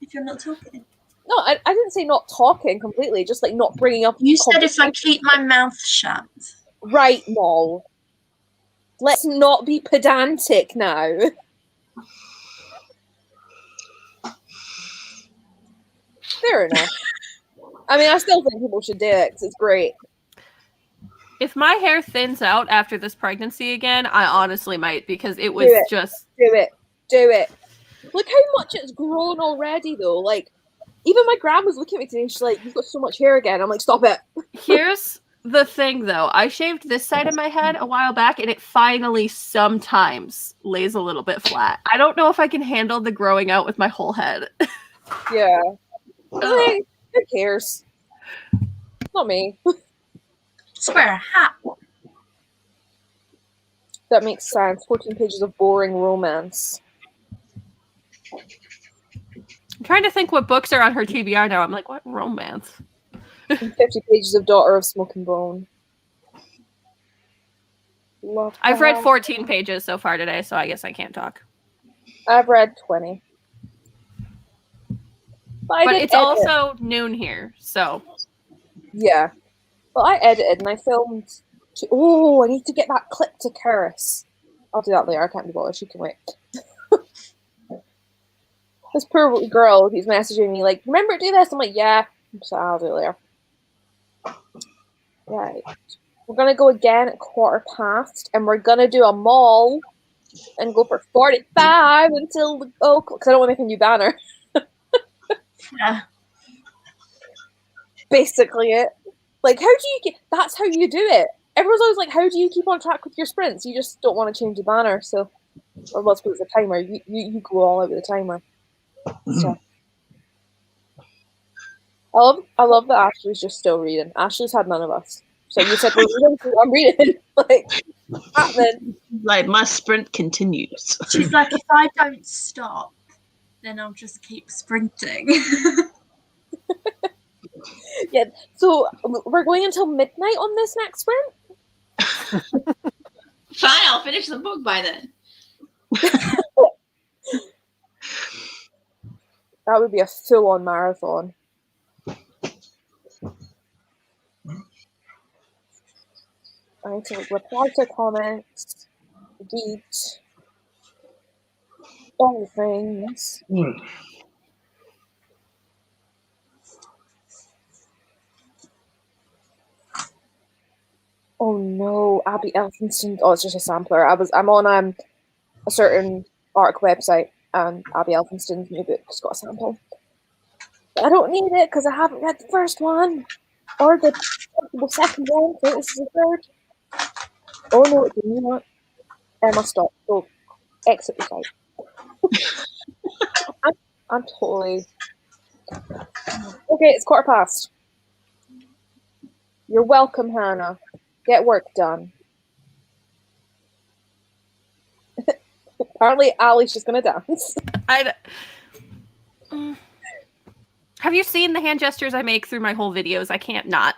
if you're not talking? No, I didn't say not talking completely, just like not bringing up. You said if I keep my mouth shut. Right, Moll. Let's not be pedantic now. Fair enough. I mean, I still think people should do it because it's great. If my hair thins out after this pregnancy again, I honestly might, because it was Do it. just... Do it. Do it. Look how much it's grown already, though. Like, even my grandma's looking at me today and she's like, you've got so much hair again. I'm like, stop it. Here's the thing, though. I shaved this side of my head a while back, and it finally sometimes lays a little bit flat. I don't know if I can handle the growing out with my whole head. Yeah. Like, who cares? Not me. Just wear a hat. That makes sense. 14 pages of boring romance. I'm trying to think what books are on her TBR now. I'm like, what romance? And 50 pages of Daughter of Smoke and Bone. Love I've read that. 14 pages so far today, so I guess I can't talk. I've read 20. I But did it's edit. also noon here, so... Yeah. Well, I edited and I filmed. Oh, I need to get that clip to Karis. I'll do that later. I can't be bothered. She can wait. This poor girl keeps messaging me like, "Remember to do this?" I'm like, "Yeah." So I'll do it later. Right. We're gonna go again at 1:15, and we're gonna do a mall and go for 45 until because I don't want to make a new banner. Yeah. Basically it. Like, how do you get... That's how you do it. Everyone's always like, how do you keep on track with your sprints? You just don't want to change the banner, so... Or let's put it as a timer. You go all out with the timer. So. I love that Ashley's just still reading. Ashley's had none of us. So you said, we're reading, so I'm reading. Like, happening. Like, my sprint continues. She's like, if I don't stop, then I'll just keep sprinting. Yeah, so we're going until midnight on this next sprint? Fine, I'll finish the book by then. That would be a full-on marathon. I need to reply to comments, read all things. Oh no, Abby Elphinston. Oh, it's just a sampler. I'm on a certain ARC website, and Abby Elphinston's new book's got a sample. But I don't need it because I haven't read the first one or the second one. So this is the third. Oh no, it's a new one. Emma, stop. Go exit the site. I'm totally okay. It's 1:15. You're welcome, Hannah. Get work done. Apparently, Ali's just gonna dance. Have you seen the hand gestures I make through my whole videos? I can't not.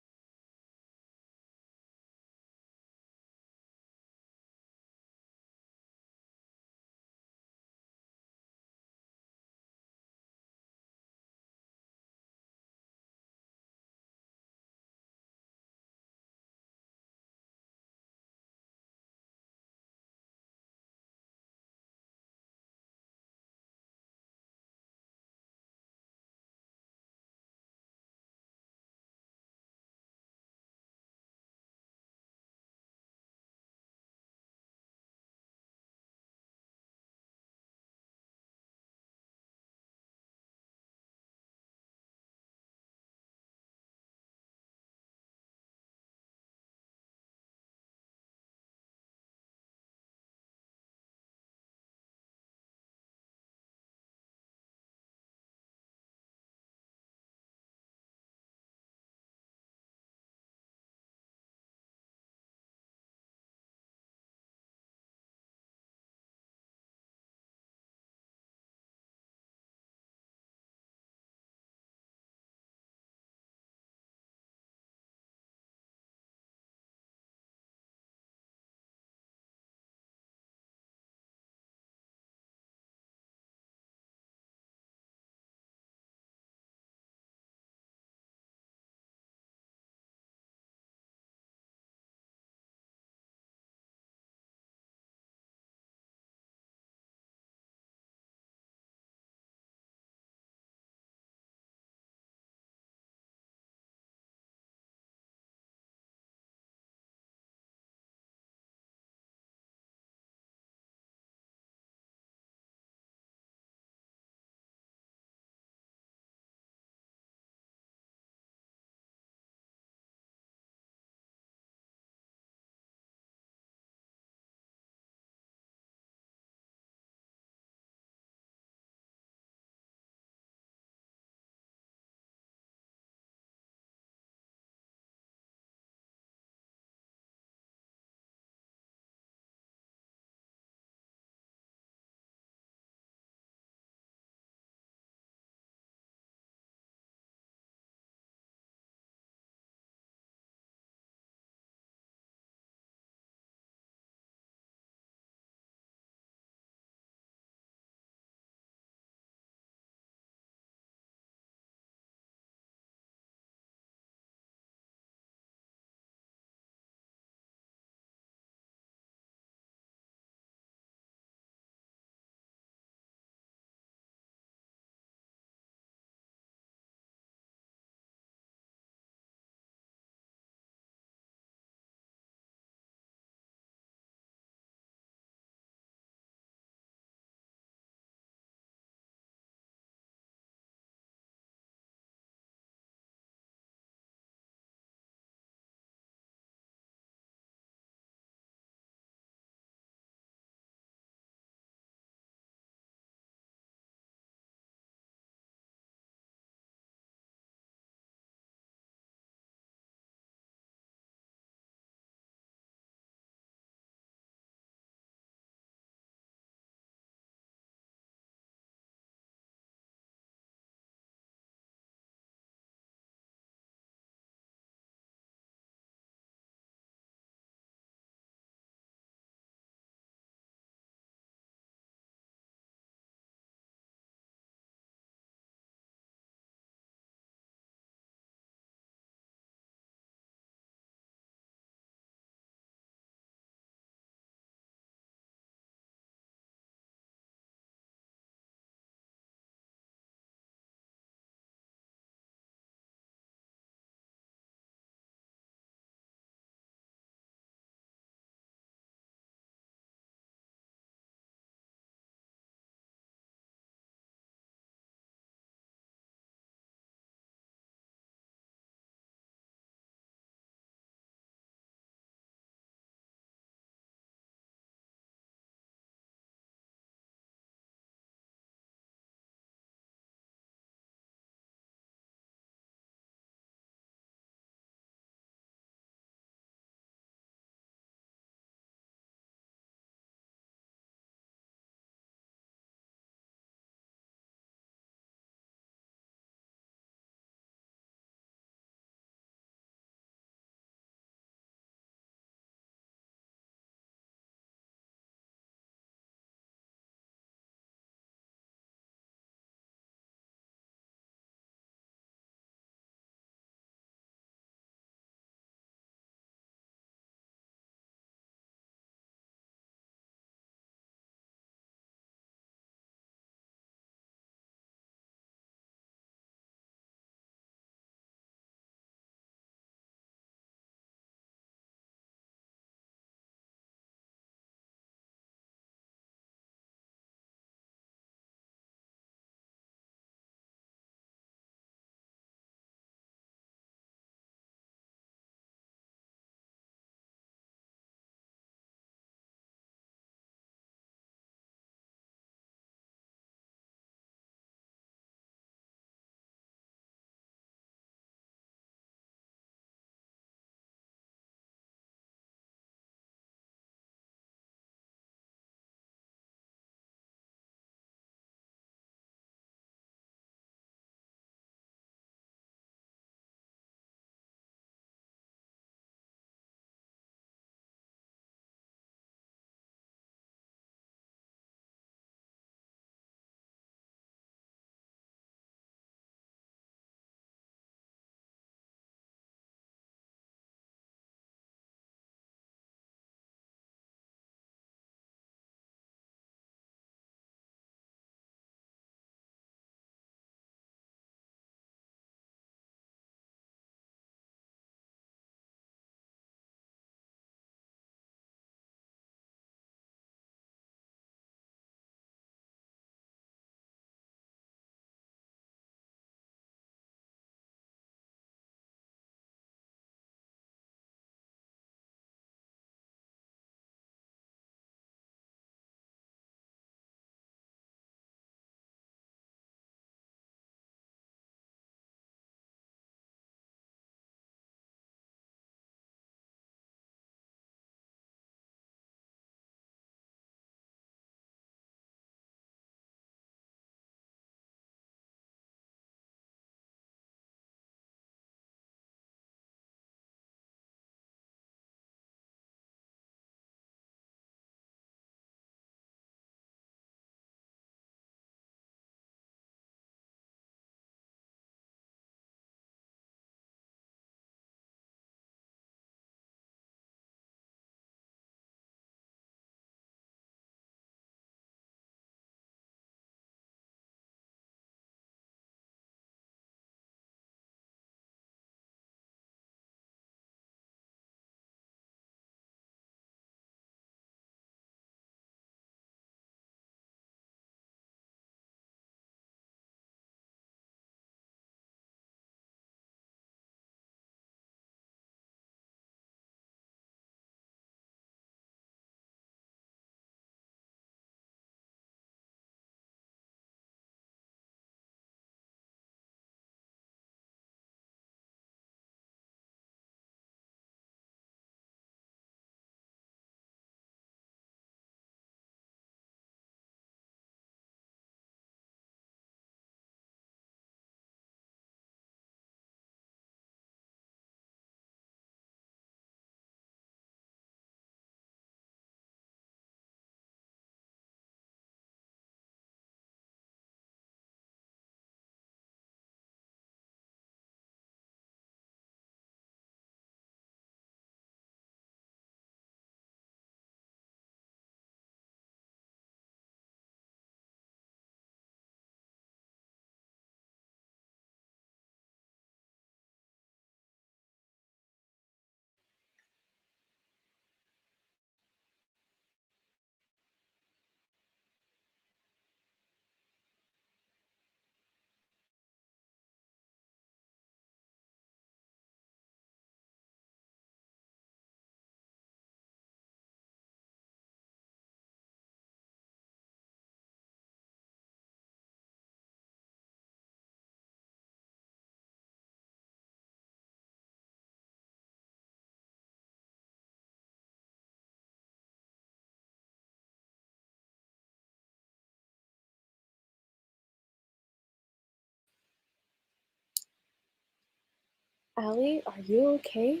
Ellie, are you okay?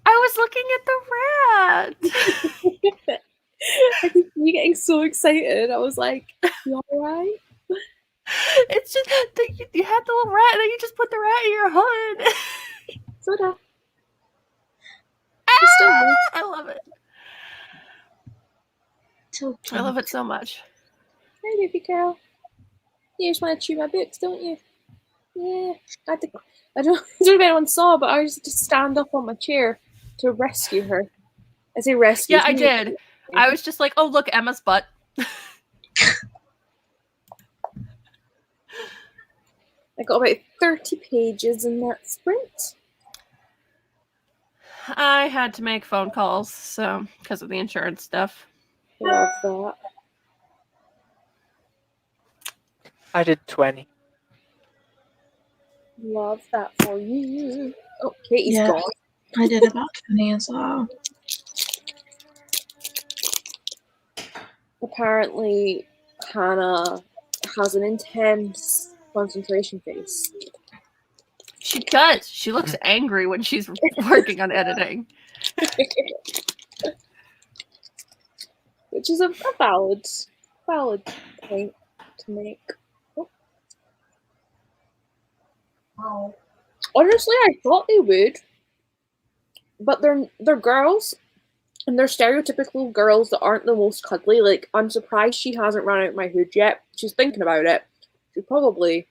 I was looking at the rat. I could see you getting so excited. I was like, you alright? It's just that you had the little rat, and then you just put the rat in your hood. Soda. I love it. I love it so much. Hey, baby girl. You just want to chew my books, don't you? Yeah. I don't know if anyone saw, but I was just stand up on my chair to rescue her. I say rescue. Yeah, I did. I was just like, oh, look, Emma's butt. I got about 30 pages in that sprint. I had to make phone calls, so because of the insurance stuff. Love that. I did 20. Love that for you. Oh, Katie's Yeah. gone. I did about 20 as well. Apparently, Hannah has an intense concentration face. She does. She looks angry when she's working on editing. Which is a valid point to make. Oh. Honestly, I thought they would, but they're girls, and they're stereotypical girls that aren't the most cuddly. Like, I'm surprised she hasn't run out my hood yet. She's thinking about it. She probably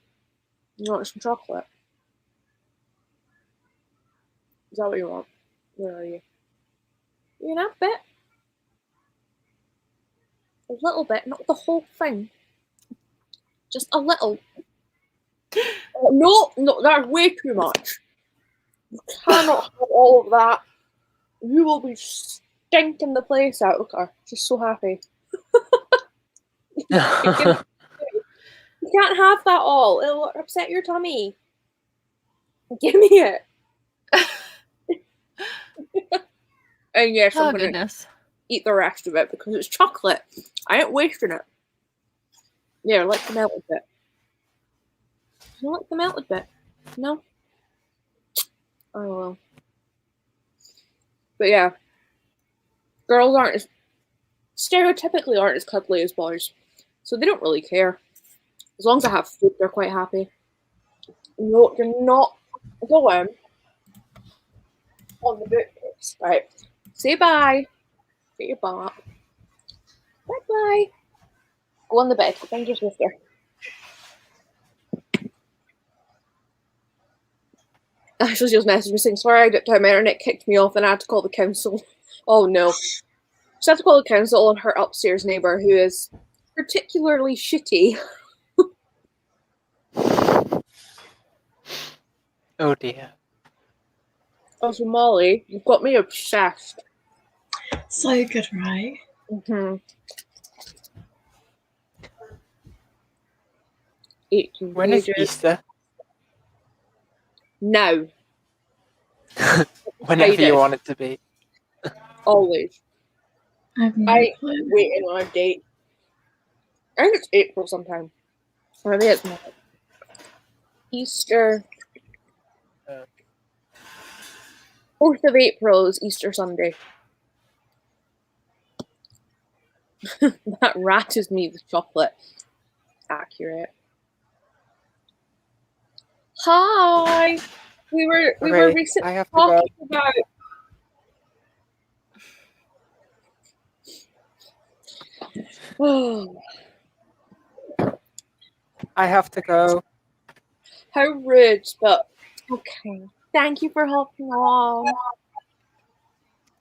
wants some chocolate. Is that what you want? Where are you? You in a bit? A little bit, not the whole thing. Just a little. No, that's way too much. You cannot have all of that. You will be stinking the place out. Look at her. She's so happy. You can't have that all. It'll upset your tummy. Give me it. And yes, Oh, I'm going to goodness. eat the rest of it because it's chocolate. I ain't wasting it. Yeah, like the melted bit. You like the melted bit? No? Oh well. But yeah. Girls stereotypically aren't as cuddly as boys. So they don't really care. As long as I have food, they're quite happy. No, you're not going on the bookcase. Right. Say bye. Get your bum up. Bye-bye. Go on the bed. Find your sister. Actually, just messaged me saying, sorry, I dipped out, my internet kicked me off and I had to call the council. Oh no. Just had to call the council on her upstairs neighbour who is particularly shitty. Oh dear. Also, Molly, you've got me obsessed. So good, right? Mm-hmm. 18 When is pages. Easter? Now. Whenever Friday. you want it to be. Always. I've no I clue. waiting on a date. I think it's April sometime. Or maybe it's not. Easter. 4th of April is Easter Sunday. That rat is me with chocolate. Accurate. Hi. We were Okay, recently I have to go. talking about. Oh, I have to go. how rude, but okay. Thank you for helping along.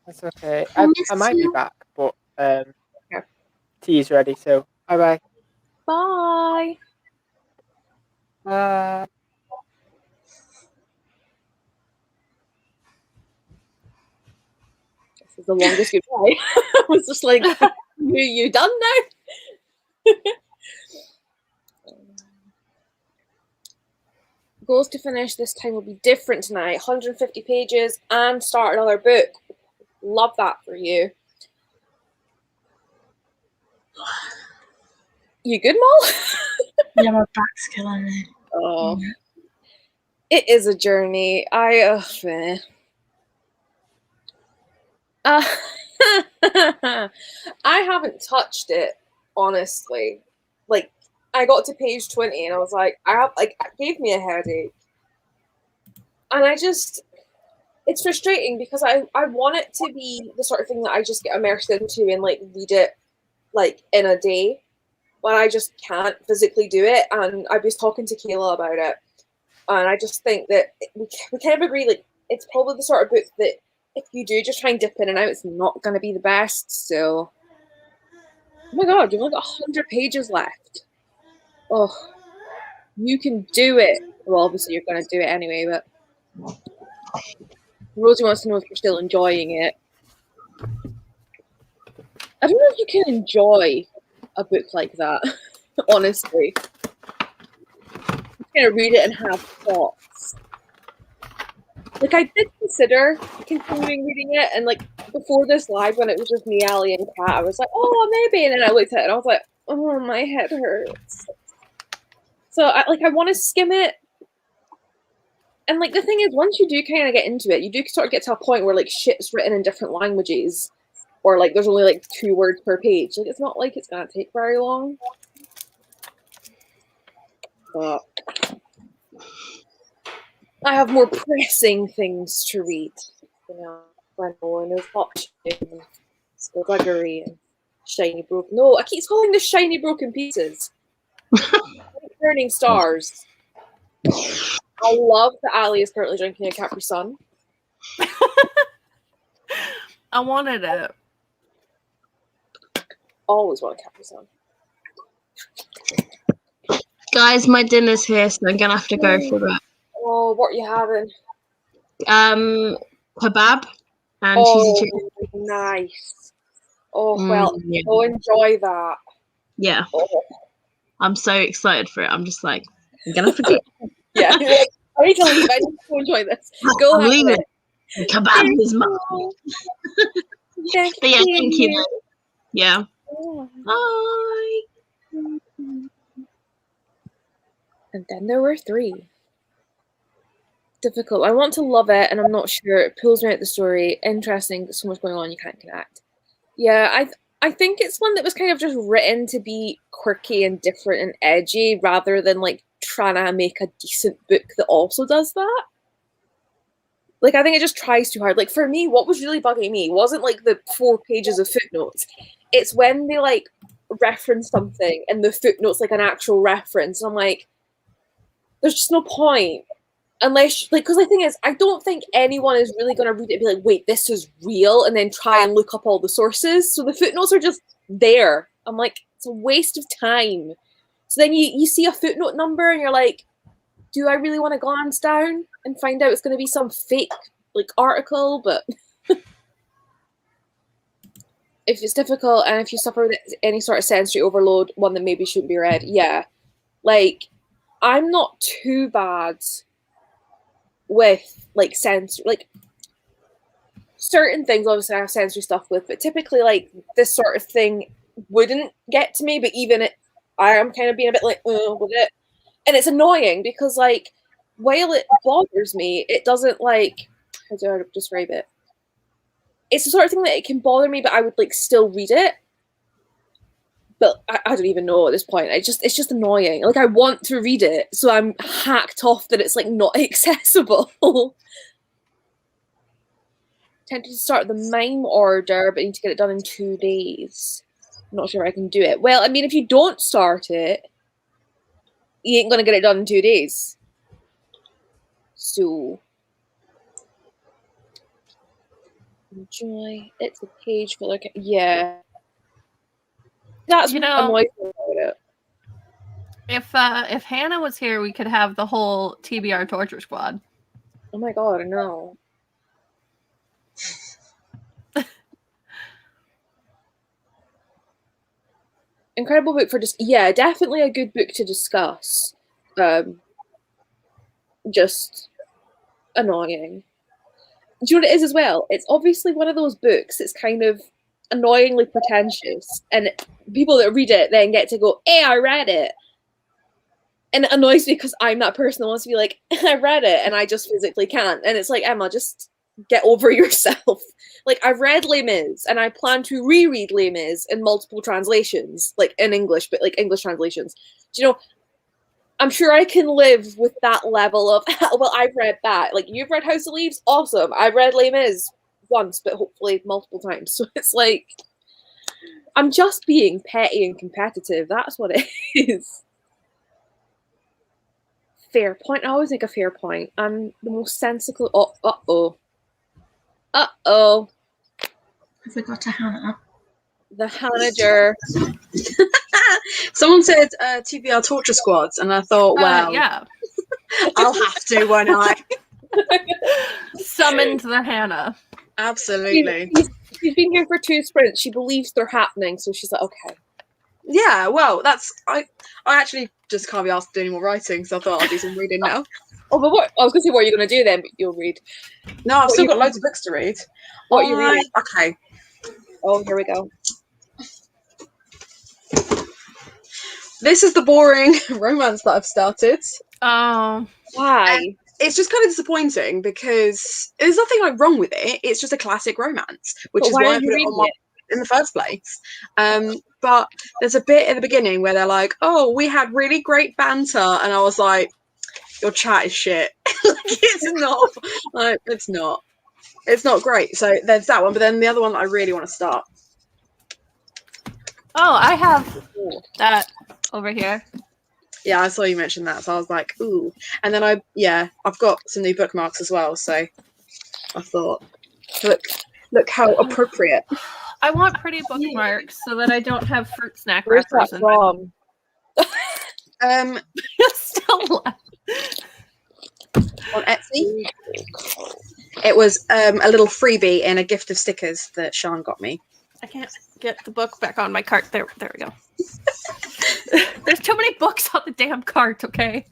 That's okay. I I miss might be you. back, but Yeah. tea is ready, so bye-bye. Bye. Bye. This is the longest goodbye. I was just like, you done now? Goals to finish this time will be different tonight. 150 pages and start another book. Love that for you. You good, Mol? Yeah, my back's killing me. Oh. It is a journey. I haven't touched it, honestly. Like, I got to page 20 and I was like, it gave me a headache. And it's frustrating because I want it to be the sort of thing that I just get immersed into and like read it like in a day, but I just can't physically do it. And I was talking to Kayla about it, and I just think that we kind of agree, like, it's probably the sort of book that if you do just try and dip in and out, it's not going to be the best. So, oh my god, you've only got 100 pages left. Oh, you can do it. Well, obviously you're going to do it anyway, but Rosie wants to know if you're still enjoying it. I don't know if you can enjoy a book like that, honestly. I'm going to read it and have thoughts. Like, I did consider continuing reading it, and like before this live, when it was just me, Ali, and Kat, I was like, oh, maybe. And then I looked at it and I was like, oh, my head hurts. So I want to skim it. And like the thing is, once you do kind of get into it, you do sort of get to a point where like shit's written in different languages, or like there's only like 2 words per page. Like, it's not like it's gonna take very long. But I have more pressing things to read. You know, when no one is watching. Skullduggery and shiny broken. No, I keep calling this shiny broken pieces. Burning stars. I love that Ali is currently drinking a Capri Sun. I wanted it. Always want a Capri Sun. Guys, my dinner's here, so I'm gonna have to go for that. Oh, what are you having? Kebab and cheesy chicken. Nice. Oh, well, yeah. go enjoy that. Yeah. Oh. I'm so excited for it. I'm just like, I'm gonna have to go. Yeah. I need to leave. I need to enjoy this. Go I'm have leaving. it. Kebab is mine. But yeah, thank you. Yeah. Bye. And then there were 3. Difficult. I want to love it, and I'm not sure. It pulls me out the story. Interesting. There's so much going on. You can't connect. Yeah, I think it's one that was kind of just written to be quirky and different and edgy, rather than like trying to make a decent book that also does that. Like, I think it just tries too hard. Like, for me, what was really bugging me wasn't like the 4 pages of footnotes. It's when they like reference something and the footnote's like an actual reference. I'm like, there's just no point. Unless, like, because the thing is, I don't think anyone is really going to read it and be like, wait, this is real, and then try and look up all the sources. So the footnotes are just there. I'm like, it's a waste of time. So then you see a footnote number and you're like, do I really want to glance down and find out it's going to be some fake like article? But if it's difficult and if you suffer with any sort of sensory overload, one that maybe shouldn't be read, yeah. Like, I'm not too bad with like sensory, like certain things obviously I have sensory stuff with, but typically like this sort of thing wouldn't get to me. But even I am kind of being a bit like with it, and it's annoying because like while it bothers me, it doesn't like, how do I describe it? It's the sort of thing that it can bother me, but I would like still read it. But I don't even know at this point. It's just annoying. Like, I want to read it, so I'm hacked off that it's like not accessible. Tempted to start the mime order, but I need to get it done in 2 days. I'm not sure I can do it. Well, I mean, if you don't start it, you ain't gonna get it done in 2 days. So enjoy. It's a page for like, yeah. That's You what know, annoys me about it. if Hannah was here, we could have the whole TBR torture squad. Oh my god, I know. Incredible book for yeah, definitely a good book to discuss. Just annoying. Do you know what it is as well? It's obviously one of those books that's kind of annoyingly pretentious, and people that read it then get to go, hey, I read it. And it annoys me because I'm that person that wants to be like, I read it and I just physically can't. And it's like, Emma, just get over yourself. Like, I've read Les Mis and I plan to reread Les Mis in multiple translations, like in English, but like English translations. Do you know, I'm sure I can live with that level of, well, I've read that. Like, you've read House of Leaves? Awesome. I've read Les Mis once, but hopefully multiple times. So it's like, I'm just being petty and competitive. That's what it is. Fair point. I always make a fair point. I'm the most sensical. Oh, uh-oh. Uh-oh. Have we got a Hannah? The Hanager. Someone said TBR Torture Squads, and I thought, well, Yeah. I'll have to, won't I? Summoned the Hannah. Absolutely. She's been here for 2 sprints. She believes they're happening, so she's like, okay. Yeah, well, I actually just can't be asked to do any more writing, so I thought I'll do some reading now. Oh, but what? I was going to say, what are you going to do then? But you'll read. No, I've What still you- got loads of books to read. What are you reading? Okay. Oh, here we go. This is the boring romance that I've started. Oh, Why? It's just kind of disappointing because there's nothing like wrong with it. It's just a classic romance, which But is why why I are put you it reading on in the first place. But there's a bit at the beginning where they're like, "Oh, we had really great banter," and I was like, "Your chat is shit." Like, it's not. Like, it's not. It's not great. So there's that one. But then the other one that I really want to start. oh, I have that over here. Yeah, I saw you mention that, so I was like, "Ooh!" And then I've got some new bookmarks as well. So I thought, look how appropriate. I want pretty bookmarks so that I don't have fruit snack Where's wrappers that in my from? Still left. On Etsy. It was a little freebie and a gift of stickers that Sean got me. I can't get the book back on my cart. There we go. There's too many books on the damn cart, okay?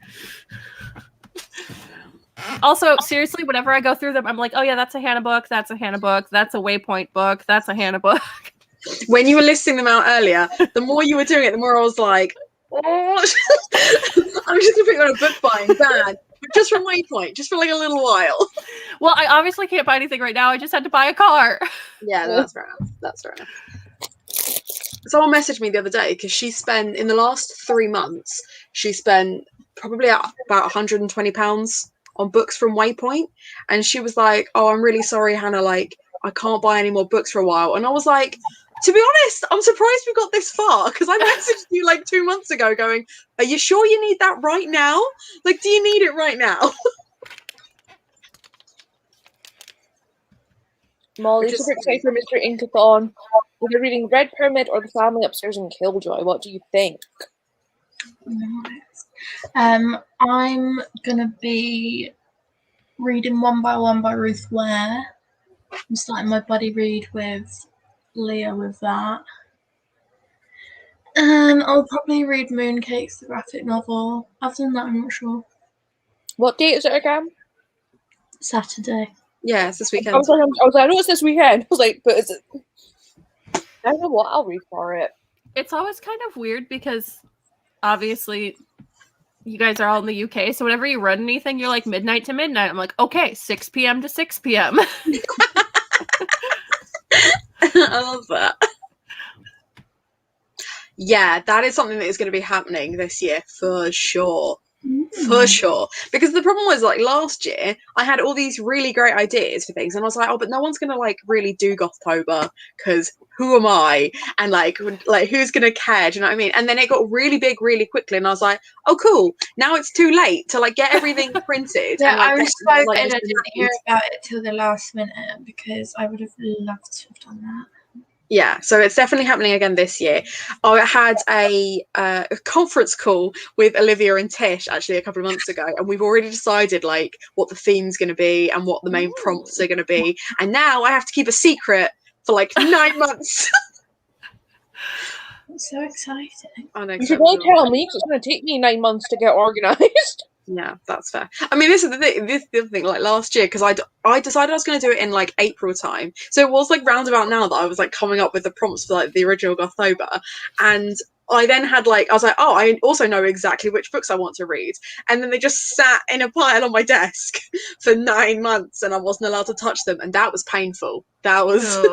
Also, seriously, whenever I go through them, I'm like, oh yeah, that's a Hannah book, that's a Hannah book, that's a Waypoint book, that's a Hannah book. When you were listing them out earlier, the more you were doing it, the more I was like, oh, I'm just going to put you on a book buying ban. But just from Waypoint, just for like a little while. Well, I obviously can't buy anything right now. I just had to buy a car. Yeah, that's fair enough. That's fair enough. Someone messaged me the other day because she spent, in the last 3 months, she spent probably about £120 on books from Waypoint. And she was like, oh, I'm really sorry, Hannah, like, I can't buy any more books for a while. And I was like, to be honest, I'm surprised we got this far because I messaged you like 2 months ago going, are you sure you need that right now? Like, do you need it right now? Molly, Which is- super excited for Mr. Inkathon. We're reading Red Pyramid or The Family Upstairs in Killjoy. What do you think? I'm gonna be reading One by One by Ruth Ware. I'm starting my buddy read with Leah with that. I'll probably read Mooncakes, the graphic novel. Other than that, I'm not sure. What date is it again? Saturday. Yeah, it's this I weekend. was like, I know it's this weekend. I was like, but is it? I don't know what I'll read for it. It's always kind of weird because obviously you guys are all in the UK, so whenever you run anything, you're like midnight to midnight. I'm like, okay, 6 p.m. to 6 p.m. I love that. Yeah, that is something that is going to be happening this year for sure. For sure. Because the problem was, like, last year, I had all these really great ideas for things, and I was like, oh, but no one's going to, like, really do Gothtober, because who am I? And, like who's going to care? Do you know what I mean? And then it got really big really quickly, and I was like, oh, cool. Now it's too late to, like, get everything printed. Yeah, and, like, I was get, so like, glad I didn't hear about it till the last minute because I would have loved to have done that. Yeah, so it's definitely happening again this year. I had a conference call with Olivia and Tish actually a couple of months ago, and we've already decided like what the theme's going to be and what the main prompts are going to be. And now I have to keep a secret for like 9 months. It's so exciting. I know, You should really tell me because it's going to take me 9 months to get organised. Yeah, that's fair. I mean, this is the thing. This is the other thing. Like last year, because I decided I was going to do it in like April time, so it was like roundabout now that I was like coming up with the prompts for like the original Gothtober, and I then had I was like, oh, I also know exactly which books I want to read. And then they just sat in a pile on my desk for 9 months and I wasn't allowed to touch them. And that was painful. That was,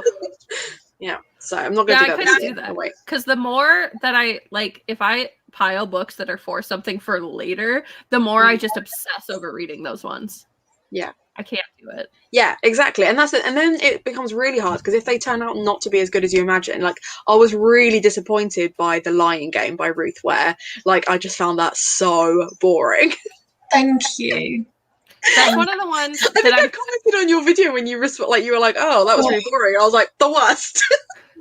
yeah. So I'm not going to do that. I couldn't do that. Because the more that I, if I pile books that are for something for later, the more I just obsess over reading those ones. Yeah. I can't do it. Yeah, exactly. And that's it. And then it becomes really hard because if they turn out not to be as good as you imagine, I was really disappointed by The Lying Game by Ruth Ware. I just found that so boring. Thank you. That's one of the ones I think I commented on your video when you you were like, oh, that was really boring. I was like, the worst.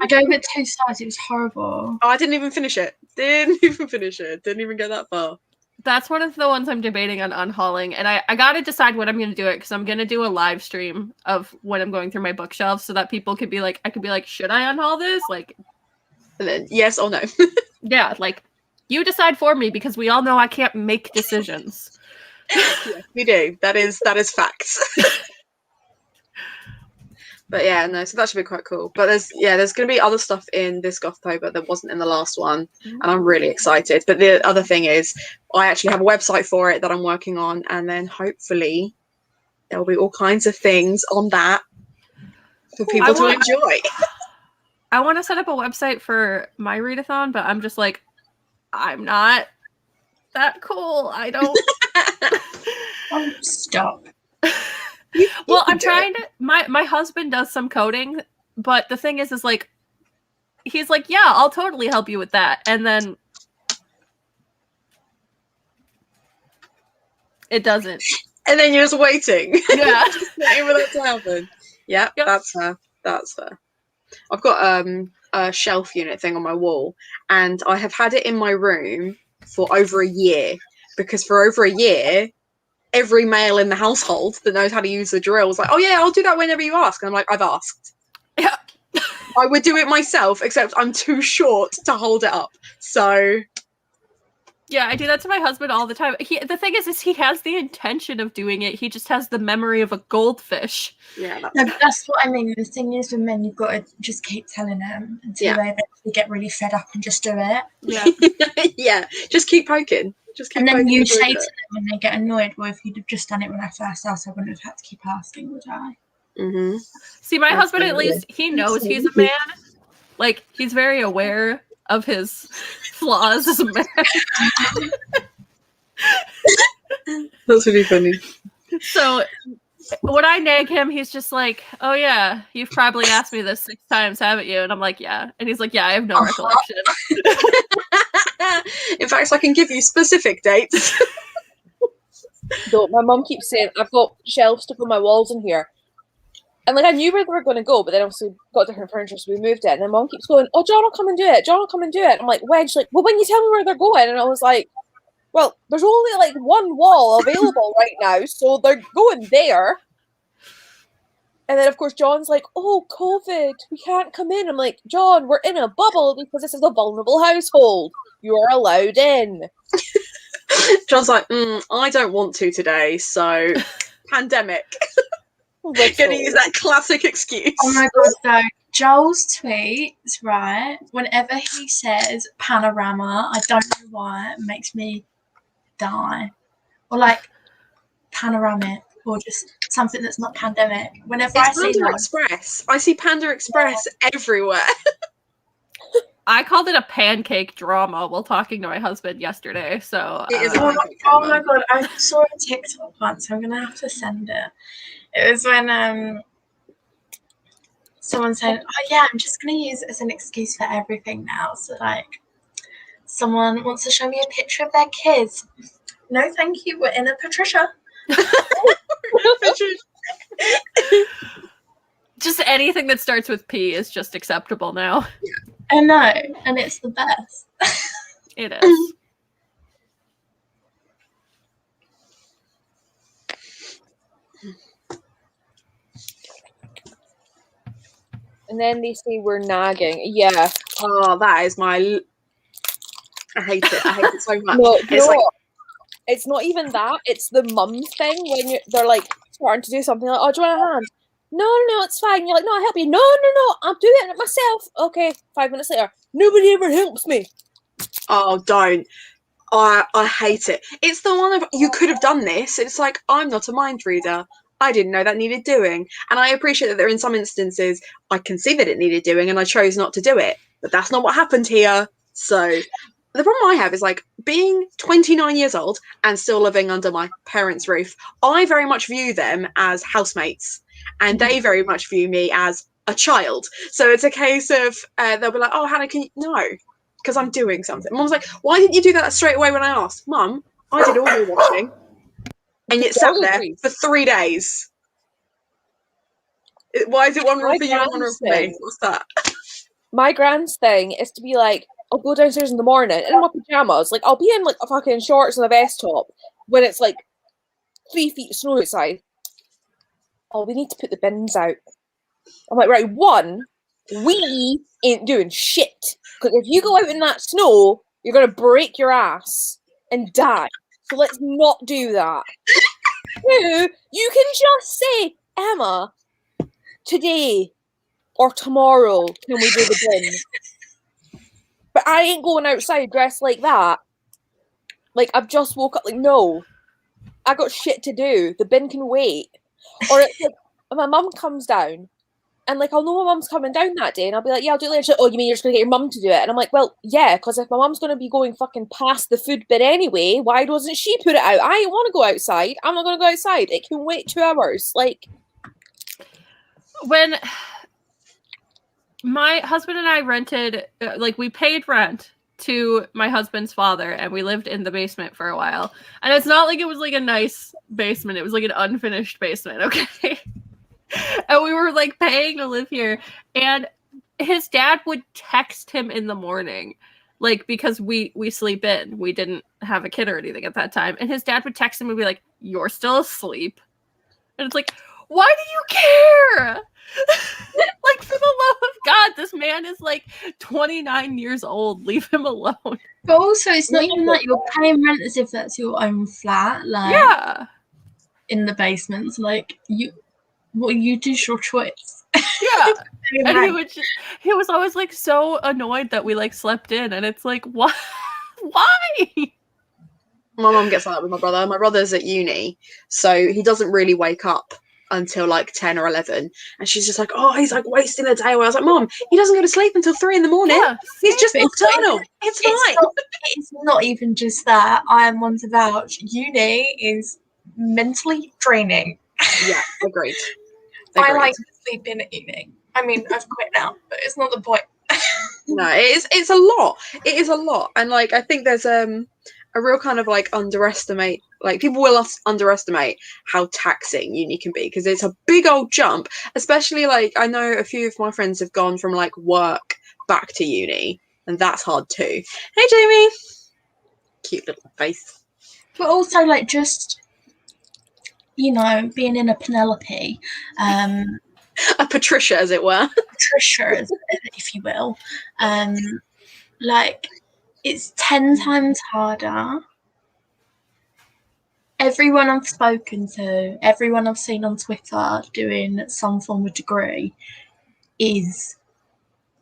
I gave it 2 stars. It was horrible. Oh, I didn't even finish it. Didn't even get that far. That's one of the ones I'm debating on unhauling, and I gotta decide when I'm gonna do it because I'm gonna do a live stream of when I'm going through my bookshelves so that people could be like, I could be like, should I unhaul this? And then yes or no. Yeah, you decide for me because we all know I can't make decisions. Yes, you do. That is facts. But yeah, no, so that should be quite cool. But there's going to be other stuff in this Gothtober that wasn't in the last one, and I'm really excited. But the other thing is, I actually have a website for it that I'm working on, and then hopefully there will be all kinds of things on that for people to enjoy. I want to set up a website for my readathon, but I'm just I'm not that cool. I don't. Oh, stop. Well, I'm trying to. My husband does some coding, but the thing is he's like, yeah, I'll totally help you with that, and then it doesn't. And then you're just waiting. Yeah, just waiting for that to happen. Yeah, yep. That's fair. I've got a shelf unit thing on my wall, and I have had it in my room for over a year because for over a year. Every male in the household that knows how to use the drill was like, oh yeah, I'll do that whenever you ask. And I'm like, I've asked. Yeah. I would do it myself, except I'm too short to hold it up. So yeah, I do that to my husband all the time. The thing is he has the intention of doing it. He just has the memory of a goldfish. Yeah, that's what I mean. The thing is with men, you've got to just keep telling them until they eventually get really fed up and just do it. Yeah. Yeah, just keep poking. And then you say to them when they get annoyed, well, if you'd have just done it when I first asked, I wouldn't have had to keep asking, would I? Mm-hmm. See, my husband, at least, he knows he's a man. He's very aware of his flaws as a man. That's really funny. So when I nag him, he's just like, oh yeah, you've probably asked me this 6 times, haven't you? And I'm like, yeah. And he's like, yeah, I have no recollection. In fact, I can give you specific dates. So my mum keeps saying, I've got shelves to put my walls in here. And I knew where they were going to go, but then obviously got different furniture, so we moved it. And then mum keeps going, oh, John will come and do it. John will come and do it. I'm like, when? She's like, well, when you tell me where they're going. And I was like, well, there's only one wall available right now, so they're going there. And then, of course, John's like, oh, COVID, we can't come in. I'm like, John, we're in a bubble because this is a vulnerable household. You are allowed in. John's like, I don't want to today, so pandemic. Gonna use that classic excuse. Oh my god, though. Joel's tweets, right? Whenever he says panorama, I don't know why, it makes me die. Or panoramic, or just something that's not pandemic. Whenever I see Panda Express. I see Panda Express everywhere. I called it a pancake drama while talking to my husband yesterday. So it is oh my god, I saw a TikTok once. I'm gonna have to send it. It was when someone said, oh yeah, I'm just gonna use it as an excuse for everything now. So someone wants to show me a picture of their kids. No, thank you. We're in a Patricia. Just anything that starts with P is just acceptable now. I know, and it's the best. It is. And then they say we're nagging. Yeah. Oh, that is my... I hate it. I hate it so much. No, it's not even that. It's the mum thing when they're starting to do something oh, do you want a hand? No, it's fine. You're like, no, I'll help you. No, I'll do it myself. Okay, 5 minutes later, nobody ever helps me. Oh, don't. I hate it. It's the one of, you could have done this. It's like, I'm not a mind reader. I didn't know that needed doing. And I appreciate that there are in some instances I can see that it needed doing and I chose not to do it. But that's not what happened here. So the problem I have is like being 29 years old and still living under my parents' roof. I very much view them as housemates and they very much view me as a child. So it's a case of they'll be like, oh, Hannah, can you? No, because I'm doing something. Mum's like, why didn't you do that straight away when I asked? Mum, I did all the washing. And it sat there for 3 days. Why is it one room for you and one room for me? What's that? My grand's thing is to be like, I'll go downstairs in the morning in my pajamas. Like, I'll be in like a fucking shorts and a vest top when it's like 3 feet of snow outside. Oh, we need to put the bins out. I'm like, right, one, we ain't doing shit. Because if you go out in that snow, you're going to break your ass and die. So let's not do that. Two, you can just say, Emma, today or tomorrow can we do the bin? But I ain't going outside dressed like that. Like, I've just woke up. Like, no. I got shit to do. The bin can wait. Or it's like, when my mum comes down, and like, I'll know my mum's coming down that day, and I'll be like, yeah, I'll do it later. She's like, oh, you mean you're just going to get your mum to do it? And I'm like, well, yeah, because if my mum's going to be going fucking past the food bin anyway, why doesn't she put it out? I don't want to go outside. I'm not going to go outside. It can wait 2 hours. Like, when my husband and I rented, like, we paid rent to my husband's father, and we lived in the basement for a while. And it's not like it was like a nice basement. It was like an unfinished basement, okay? And we were like paying to live here, and his dad would text him in the morning, like, because we sleep in. We didn't have a kid or anything at that time. And his dad would text him and be like, you're still asleep. And it's like, why do you care? Like, for the love of God, this man is like 29 years old. Leave him alone. But also, it's not even that you're paying rent as if that's your own flat. Like, yeah, in the basement. So, like, what you do's your choice. Yeah. And he was always like so annoyed that we like slept in, and it's like, what? Why? My mum gets like that with my brother. My brother's at uni, so he doesn't really wake up until like 10 or 11, and she's just like, oh, he's like wasting a day. I was like, Mom, he doesn't go to sleep until 3 a.m. Yeah, he's just nocturnal. It's fine. It's not even just that. I am one to vouch. Uni is mentally draining. Yeah, agreed. I like to sleep in at uni. I mean, I've quit now, but it's not the point. No, it's a lot. It is a lot, and like I think there's a real kind of like underestimate. Like, people will underestimate how taxing uni can be, because it's a big old jump. Especially like, I know a few of my friends have gone from like work back to uni, and that's hard too. Hey, Jamie, cute little face. But also, like, just, you know, being in a Penelope, a Patricia, as it were. Patricia, if you will, like, it's 10 times harder. Everyone I've spoken to, everyone I've seen on Twitter doing some form of degree is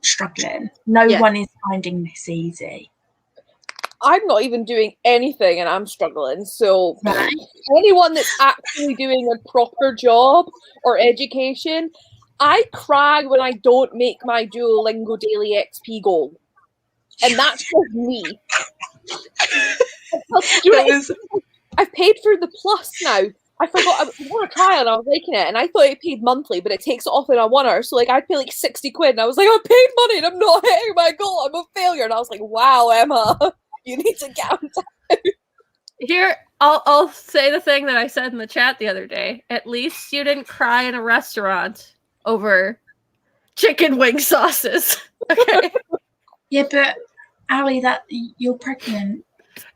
struggling. No one is finding this easy. I'm not even doing anything and I'm struggling. So anyone that's actually doing a proper job or education, I cry when I don't make my Duolingo daily XP goal. And that's just me. I've paid for the plus now. I forgot I want to try it and I was liking it, and I thought it paid monthly, but it takes it off in a oneer. So like I'd pay like 60 quid, and I was like, I paid money and I'm not hitting my goal. I'm a failure. And I was like, wow, Emma, you need to calm down. Here, I'll say the thing that I said in the chat the other day. At least you didn't cry in a restaurant over chicken wing sauces. Okay. Yeah, but Ali, that you're pregnant.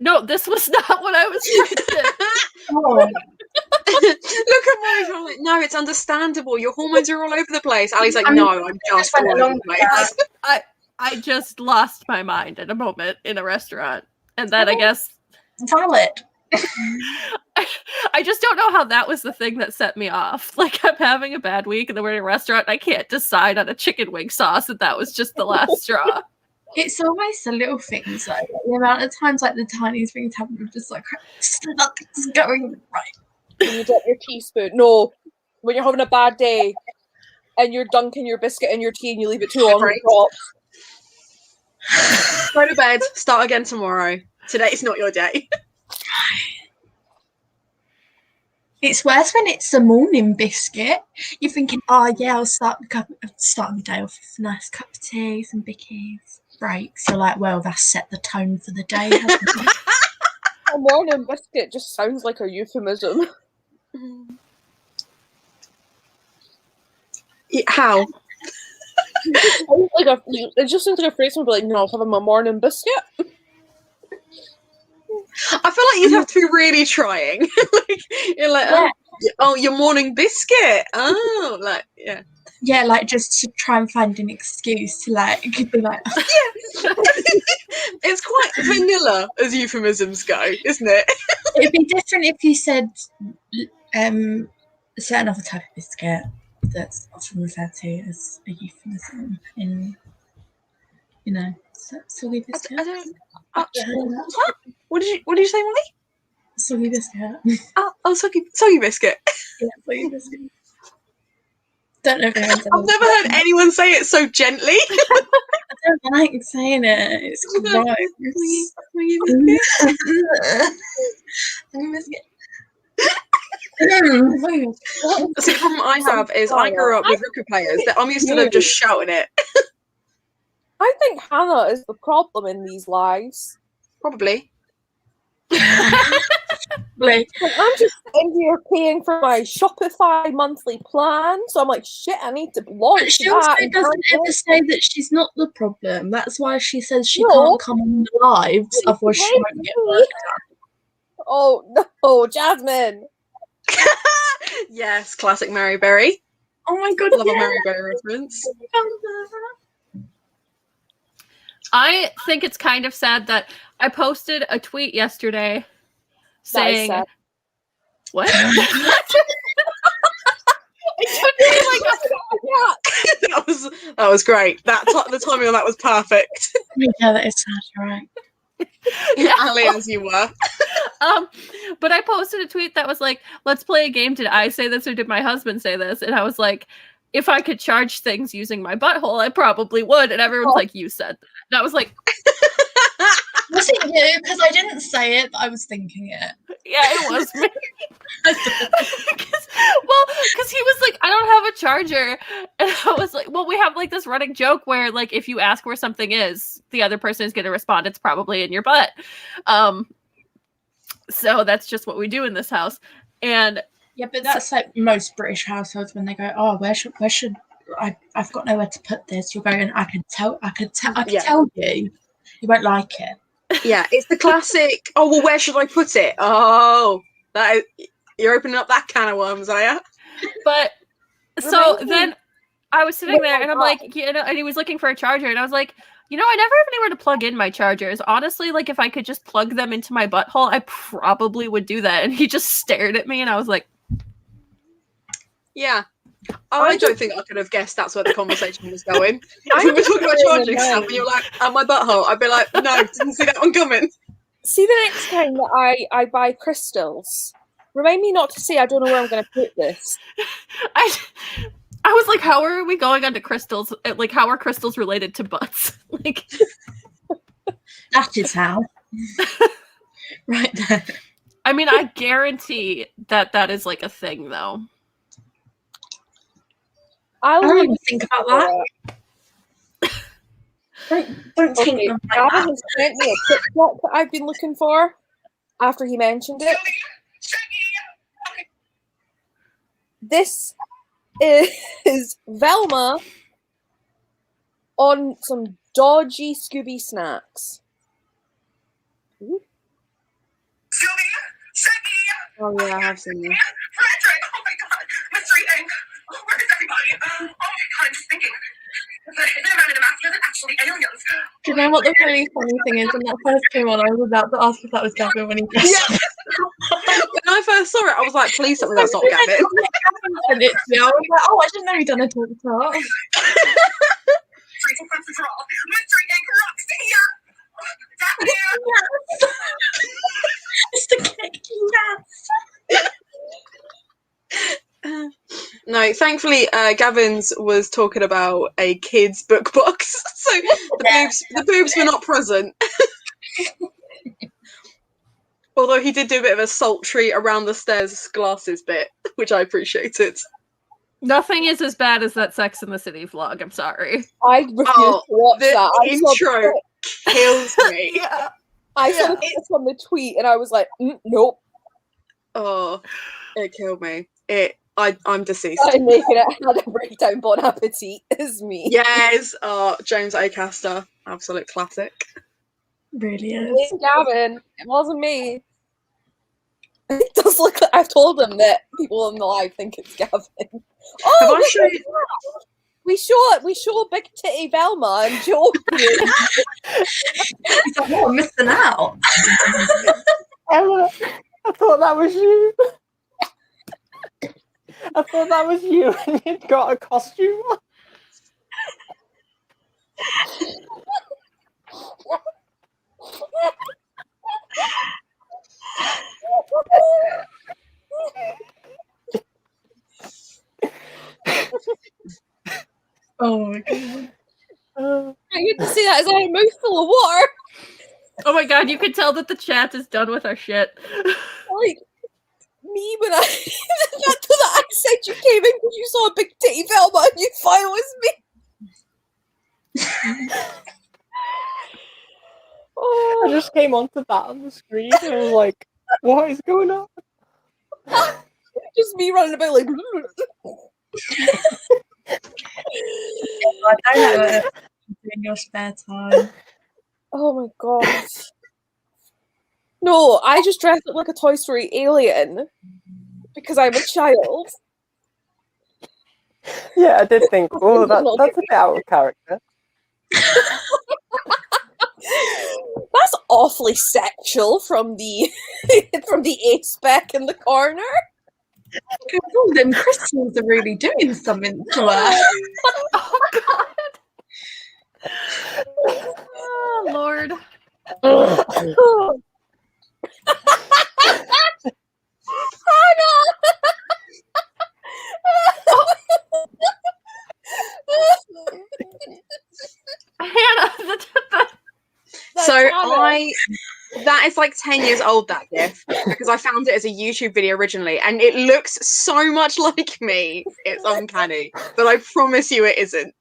No, this was not what I was pregnant. Oh. Look at Molly's like, no, it's understandable. Your hormones are all over the place. Ali's like, no, I'm just all over the place. I just lost my mind at a moment in a restaurant. And then I guess valid. I just don't know how that was the thing that set me off. Like, I'm having a bad week and then we're in a restaurant and I can't decide on a chicken wing sauce, and that was just the last straw. It's always the little things, though. Like, the amount of times, like, the tiniest things happen, I'm just like, nothing's going right. When you drop your teaspoon. No, when you're having a bad day and you're dunking your biscuit in your tea and you leave it too long, Right. it drops. Go to bed. Start again tomorrow. Today's not your day. It's worse when it's a morning biscuit. You're thinking, oh yeah, I'll start my day off with a nice cup of tea, some bickies, breaks. You're like, well, that's set the tone for the day, hasn't it? A morning biscuit just sounds like a euphemism. How? It just sounds like a phrase would be like, no, I'll have my morning biscuit. I feel like you'd have to be really trying. Like, you're like, oh, your morning biscuit. Oh, like, yeah. Yeah, like just to try and find an excuse to like be like, It's quite vanilla as euphemisms go, isn't it? it'd be different if you said a certain other type of biscuit that's often referred to as a euphemism in, you know, soggy biscuit. I don't. What did you say, Molly? Soggy biscuit. Oh, soggy biscuit. Yeah, soggy biscuit. Don't know if anyone's I've never heard anyone say it so gently. I don't like saying it. It's gross. Soggy biscuit. See, the problem I have is I grew up with record players that I'm used to them just shouting it. I think Hannah is the problem in these lives. Probably. Like, I'm just sitting here paying for my Shopify monthly plan, so I'm like, shit, I need to launch but she also that. doesn't ever say that she's not the problem. That's why she says she No. can't come on the lives, otherwise she won't get work Oh no, Jasmine. Yes, classic Mary Berry. done. Oh my god, Love a Mary Berry reference. I think it's kind of sad that I posted a tweet yesterday saying sad. what? That was great. The timing on that was perfect. Yeah, that is sad, you're right. Ali, as you were. But I posted a tweet that was like, let's play a game. Did I say this or did my husband say this? And I was like, if I could charge things using my butthole, I probably would. And everyone's like, you said that. And I was like, Was it you? Because I didn't say it, but I was thinking it. yeah, it was me. Because he was like, I don't have a charger. And I was like, well, we have like this running joke where like, if you ask where something is, the other person is going to respond, it's probably in your butt. So that's just what we do in this house. And Yeah, but that's like most British households when they go, oh, where should I've got nowhere to put this. You're going, I could tell you. You won't like it. Yeah, it's the classic. Oh well, where should I put it? Oh, you're opening up that can of worms, are you? But so then I was sitting there and I'm like, you know, and he was looking for a charger, and I was like, you know, I never have anywhere to plug in my chargers. Honestly, like if I could just plug them into my butthole, I probably would do that. And he just stared at me, and I was like, yeah. I don't think I could have guessed that's where the conversation was going. If we were talking about charging stuff and you're like, at my butthole, I'd be like, no, didn't see that one coming. See, the next time that I buy crystals, remind me not to say I don't know where I'm going to put this. I was like, how are we going onto crystals? Like, how are crystals related to butts? Like, That is how. Right there. I mean, I guarantee that is like a thing, though. I don't even think about that. Don't think Okay, of it like Gavin that. has sent me a TikTok that I've been looking for after he mentioned it. This is Velma on some dodgy Scooby snacks. Ooh. Oh yeah, I have seen this. Frederick! Oh my god! Mystery Inc. Oh, where is everybody? Oh my god, I'm just thinking. Is there a man in a mask? Is it actually aliens? Do you know what the really funny thing is? When that first came on, I was about to ask if that was Gavin when he guessed. Yeah. When I first saw it, I was like, please tell me that's not Gavin. And it's me. I was like, oh, I didn't know he'd done a talk. Trace of for all. Mystery Inc. rocks! It's the kicking gas. No, thankfully, Gavin's was talking about a kid's book box, so the boobs were not present. Although he did do a bit of a sultry around the stairs glasses bit, which I appreciated. Nothing is as bad as that Sex in the City vlog. I'm sorry. I refuse to watch The that. I saw intro kills me. Yeah. I saw the clip on the tweet and I was like, nope. Oh, it killed me. I'm deceased. I'm making it. Had a breakdown. Bon appetit is me. Yes, James Acaster, absolute classic. Really It is. was Gavin. It wasn't me. It does look like I've told him that people in the live think it's Gavin. Oh, Have I look shown at that. We show Big Titty Velma and Joe. He's like, oh, I'm missing out. Emma, I thought that was you. I thought that was you and you'd got a costume. Oh my god. I get to see that as a mouthful of water. Oh my god, you can tell that the chat is done with our shit. Like me when I to that accent you came in because you saw a Big Titty Velma and you thought it was me. I just came onto that on the screen and I was like, what is going on? Just me running about like. I don't know what you do in your spare time. Oh my god. No, I just dressed up like a Toy Story alien because I'm a child. Yeah, I did think, oh, that's a bit out of character. That's awfully sexual from the from the ace back in the corner. Oh, them crystals are really doing something to her. Oh god. Oh Lord. Hannah, That is like 10 years old, that GIF, because I found it as a YouTube video originally, and it looks so much like me. It's uncanny, but I promise you it isn't.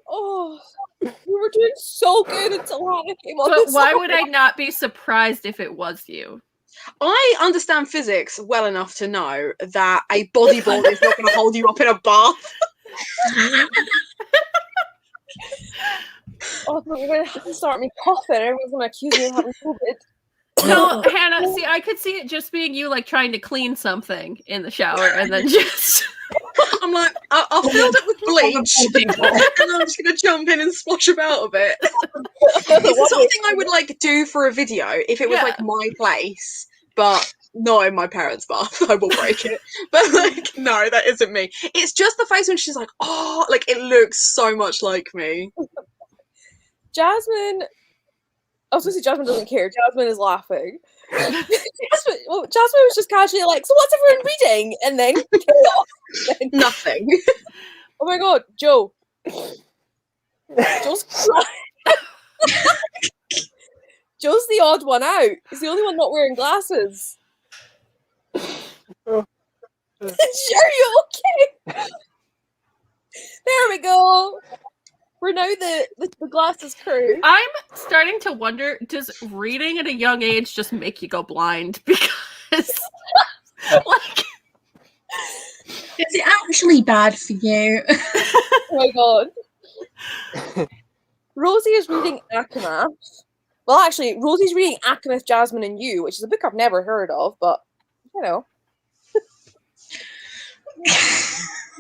Oh, we were doing so good until Hannah came on. but this why song. would I not be surprised if it was you? I understand physics well enough to know that a bodyboard is not going to hold you up in a bath. Oh, we're going to have to start me coughing. Everyone's going to accuse me of having COVID. No, Hannah, see, I could see it just being you, like, trying to clean something in the shower and then just... I'm like, I'll fill it with bleach, and I'm just going to jump in and splash about a bit. It's something I would, like, do for a video if it was, like, my place, but not in my parents' bath. I will break it. But, like, no, that isn't me. It's just the face when she's like, oh, like, it looks so much like me. Jasmine... I was going to say Jasmine doesn't care. Jasmine is laughing. Jasmine was just casually like, so what's everyone reading? And then chaos. Nothing. Oh my god, Joe. Joe's Joe's the odd one out. He's the only one not wearing glasses. Are you okay? There we go. We're now the glasses crew. I'm starting to wonder, does reading at a young age just make you go blind? Because, like... Is it actually bad for you? Oh my god. Rosie is reading Akamath. Well, actually, Rosie's reading Akamath, Jasmine, and You, which is a book I've never heard of, but, you know.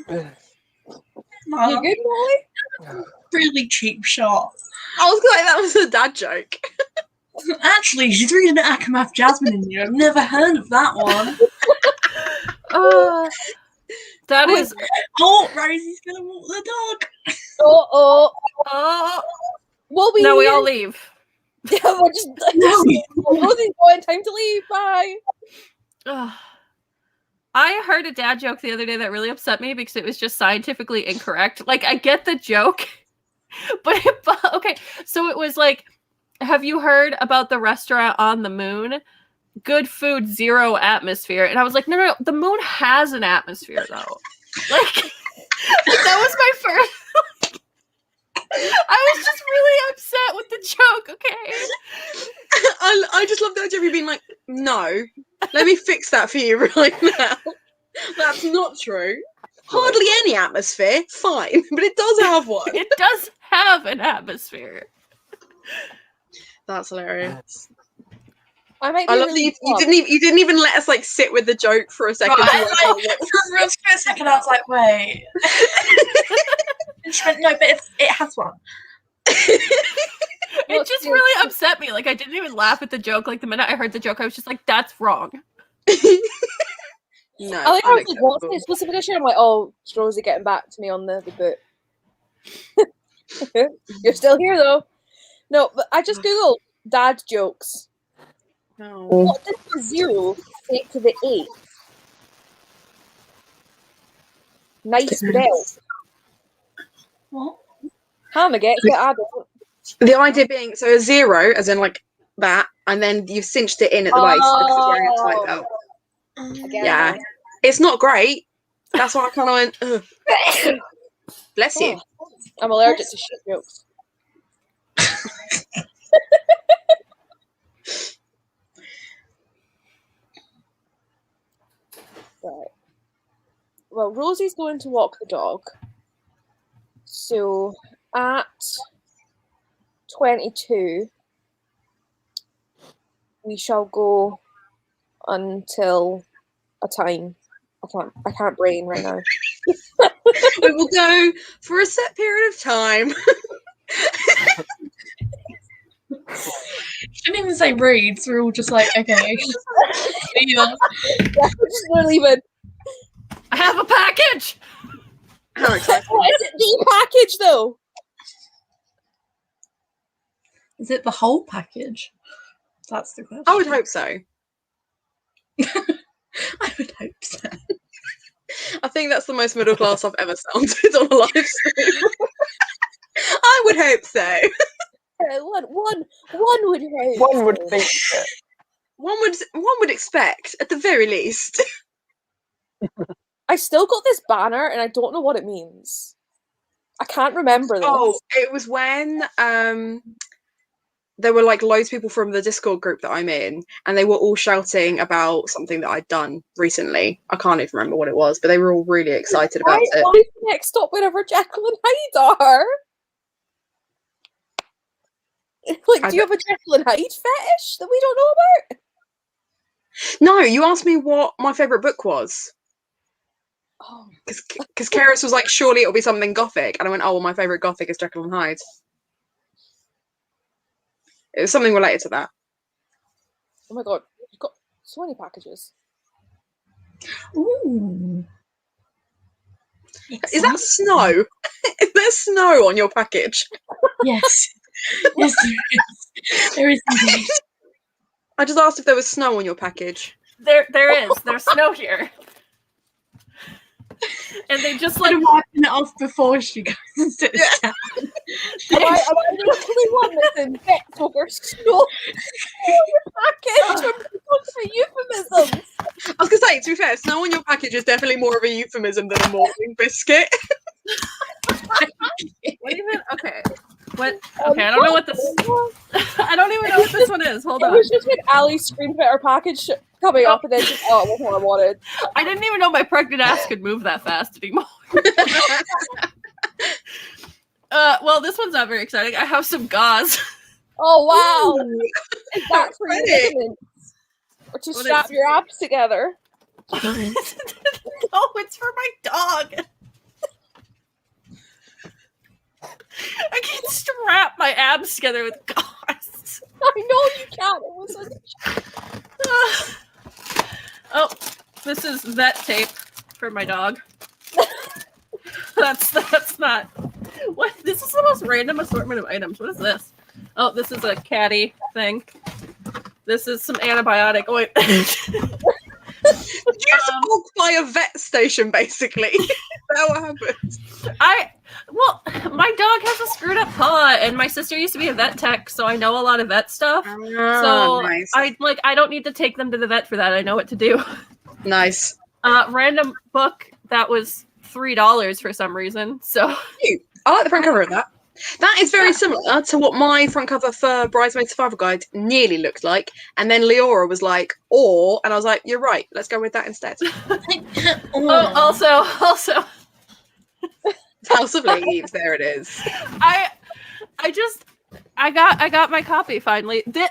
You good, Molly? Really cheap shot. I was like, that was a dad joke. Actually, she's reading Akamath, Jasmine, and You. I've never heard of that one. That is... Oh, Rosie's gonna walk the dog. Oh. We'll be No, we here. all leave. Yeah, we're just. Rosie's going. Time to leave. Bye. Ugh. I heard a dad joke the other day that really upset me because it was just scientifically incorrect. Like, I get the joke, but okay. So it was like, have you heard about the restaurant on the moon? Good food, zero atmosphere. And I was like, no. The moon has an atmosphere, though. Like that was my first. I was just really upset with the joke. Okay. I just love the idea of you being like, no, let me fix that for you right now. That's not true. Hardly any atmosphere, fine, but it does have one. It does have an atmosphere. That's hilarious. I might. I Be love that really you didn't even let us like sit with the joke for a second. Right, for a real split second, I was like, wait. And she went, no, but it has one. It just really upset me. Like, I didn't even laugh at the joke. Like, the minute I heard the joke, I was just like, that's wrong. No, I think I was like, what's the exclusive edition? I'm like, oh, it's Rosie getting back to me on the boot. You're still here though. No, but I just googled dad jokes. No. What does the 0 say to the 8? Nice belt. What? Hannah gets it, I don't. The idea being, so a 0, as in like that, and then you've cinched it in at the waist because it's wearing a tight belt. Again, Yeah. It's not great. That's why I kind of went, ugh. Bless you. Oh, I'm allergic to shit jokes. Right. Well, Rosie's going to walk the dog. So at 22, we shall go until a time. I can't brain right now. We will go for a set period of time. She didn't even say reads. We're all just like, okay. Yeah. We're leaving. I have a package! How exciting. What is it? The package though? Is it the whole package? That's the question. I would hope so. I would hope so. I think that's the most middle class I've ever sounded on a live stream. I would hope so. One would hope. One would think that. One would expect, at the very least. I still got this banner and I don't know what it means. I can't remember this. Oh, it was when there were like loads of people from the Discord group that I'm in, and they were all shouting about something that I'd done recently. I can't even remember what it was, but they were all really excited about it. Why is the next stop whenever Jekyll and Hyde are? Like, do you have a Jekyll and Hyde fetish that we don't know about? No, you asked me what my favourite book was. Oh, Because Karis was like, surely it'll be something gothic. And I went, oh, well, my favourite gothic is Jekyll and Hyde. It was something related to that. oh my god, you've got so many packages. Ooh. Is that snow? Is there snow on your package? Yes. Yes, there is indeed. I just asked if there was snow on your package. There is. There's snow here. And they just like I'm wiping it off before she goes and sits down. Am I the only one that's in bits over snow on your package? What's for euphemisms? I was going to say, to be fair, snow on your package is definitely more of a euphemism than a morning biscuit. even okay. What? Okay, I don't know what this. I don't even know what this one is. Hold It on. was just when Ali screamed about her package coming up, and then just, oh, it wasn't what I wanted. I didn't even know my pregnant ass could move that fast anymore. Well, this one's not very exciting. I have some gauze. Oh wow! Ooh, Is that for your credit. ligaments? Or to What strap is- your abs together? No, it's for my dog. I can strap my abs together with gauze. I know you can't. It was Oh, this is vet tape for my dog. That's not. What? This is the most random assortment of items. What is this? Oh, this is a caddy thing. This is some antibiotic ointment. You just walk by a vet station, basically. That's what happened. Well, my dog has a screwed up paw, and my sister used to be a vet tech, so I know a lot of vet stuff. So Nice. I don't need to take them to the vet for that. I know what to do. Nice. Random book that was $3 for some reason. So I like the front cover of that. That is very similar to what my front cover for Bridesmaid Survival Guide nearly looked like. And then Leora was like, and I was like, you're right, let's go with that instead. Also, House of Leaves, there it is. I got my copy finally. The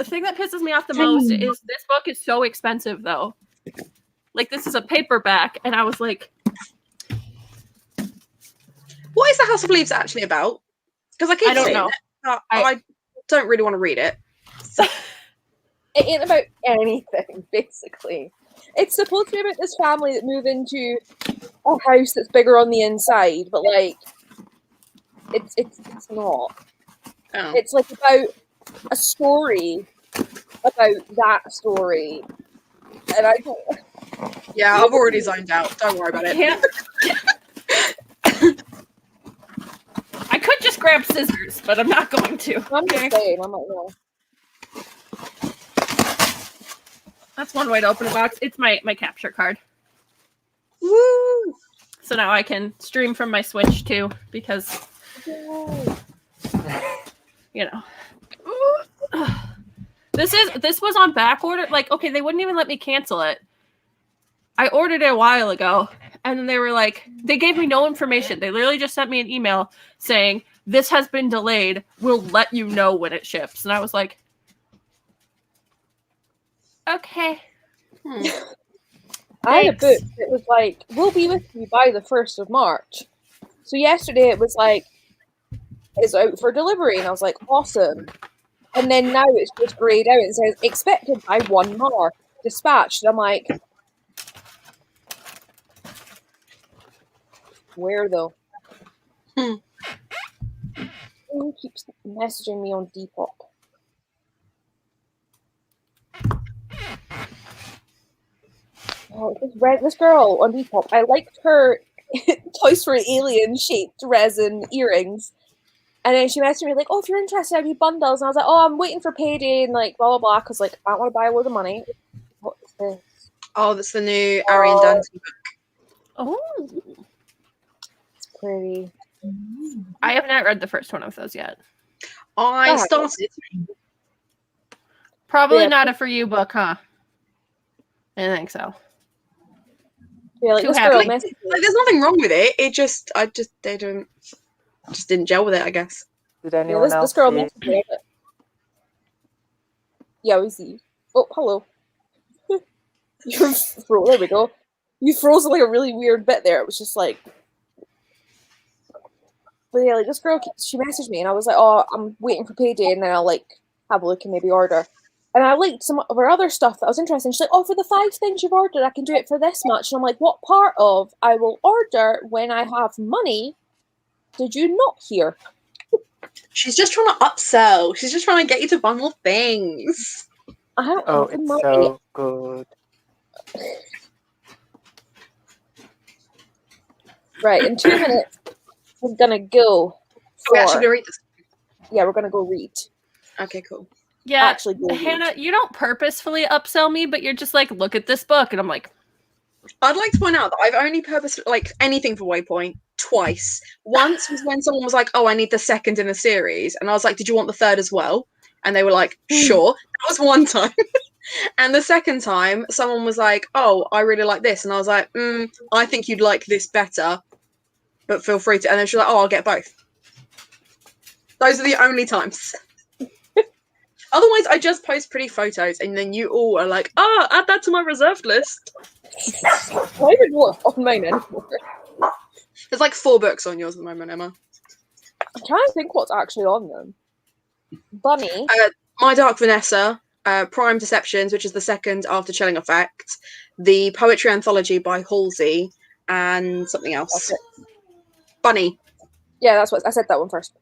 thing that pisses me off the most is this book is so expensive though. Like, this is a paperback, and I was like, what is the House of Leaves actually about? Because I don't know. I don't really want to read it. It ain't about anything, basically. It's supposed to be about this family that move into a house that's bigger on the inside, but like, it's not. Oh. It's like about a story about that story, and I don't. Yeah, I've already zoned out. Don't worry about it. I could just grab scissors, but I'm not going to. I'm just saying, I'm like, no. That's one way to open a box. It's my capture card. Woo! So now I can stream from my Switch too, because you know. This was on back order. Like, okay, they wouldn't even let me cancel it. I ordered it a while ago, and then they were like, they gave me no information. They literally just sent me an email saying, this has been delayed. We'll let you know when it ships. And I was like, okay. I had a book that was like, we'll be with you by the 1st of March. So yesterday it was like, it's out for delivery. And I was like, awesome. And then now it's just grayed out and says, expected by 1 March, dispatched. And I'm like, where though? Who keeps messaging me on Depop? Oh, this girl on Depop. I liked her Toy Story alien shaped resin earrings. And then she messaged me like, oh, if you're interested, I do bundles. And I was like, oh, I'm waiting for payday and like blah blah blah, because like I don't want to buy a load of money. What is this? Oh, that's the new Arian Dante book. Oh, It's pretty. I have not read the first one of those yet. I started. Probably Yeah. not a for you book, huh? I didn't think so. Yeah, like Too this happy. girl Like, messaged me. there's nothing wrong with it. They didn't gel with it, I guess. Did Yeah, anyone this else girl see it? messaged me. Yeah, we see. Oh, hello. You're there we go. You froze like a really weird bit there. It was just like, but yeah, like this girl, she messaged me and I was like, oh, I'm waiting for payday and then I'll like have a look and maybe order. And I liked some of her other stuff that I was interested in. She's like, oh, for the 5 things you've ordered, I can do it for this much. And I'm like, what part of I will order when I have money did you not hear? She's just trying to upsell. She's just trying to get you to bundle things. I don't Oh, have the it's money. so good. Right, in 2 minutes, we're gonna go. Are we actually gonna read this? Yeah, we're gonna go read. Okay, cool. Yeah, Actually, go read. Hannah, you don't purposefully upsell me, but you're just like, look at this book, and I'm like, I'd like to point out that I've only purposely like anything for Waypoint twice. Once was when someone was like, "Oh, I need the second in the series," and I was like, "Did you want the third as well?" And they were like, "Sure." That was one time. And the second time, someone was like, "Oh, I really like this," and I was like, "I think you'd like this better, but feel free to." And then she was like, "Oh, I'll get both." Those are the only times. Otherwise, I just post pretty photos, and then you all are like, "Oh, add that to my reserved list." I don't even know what's on mine anymore. There's like 4 books on yours at the moment, Emma. I'm trying to think what's actually on them. Bunny. My Dark Vanessa, Prime Deceptions, which is the second after Chilling Effect, the poetry anthology by Halsey, and something else. Okay. Bunny. Yeah, that's what I said. That one first.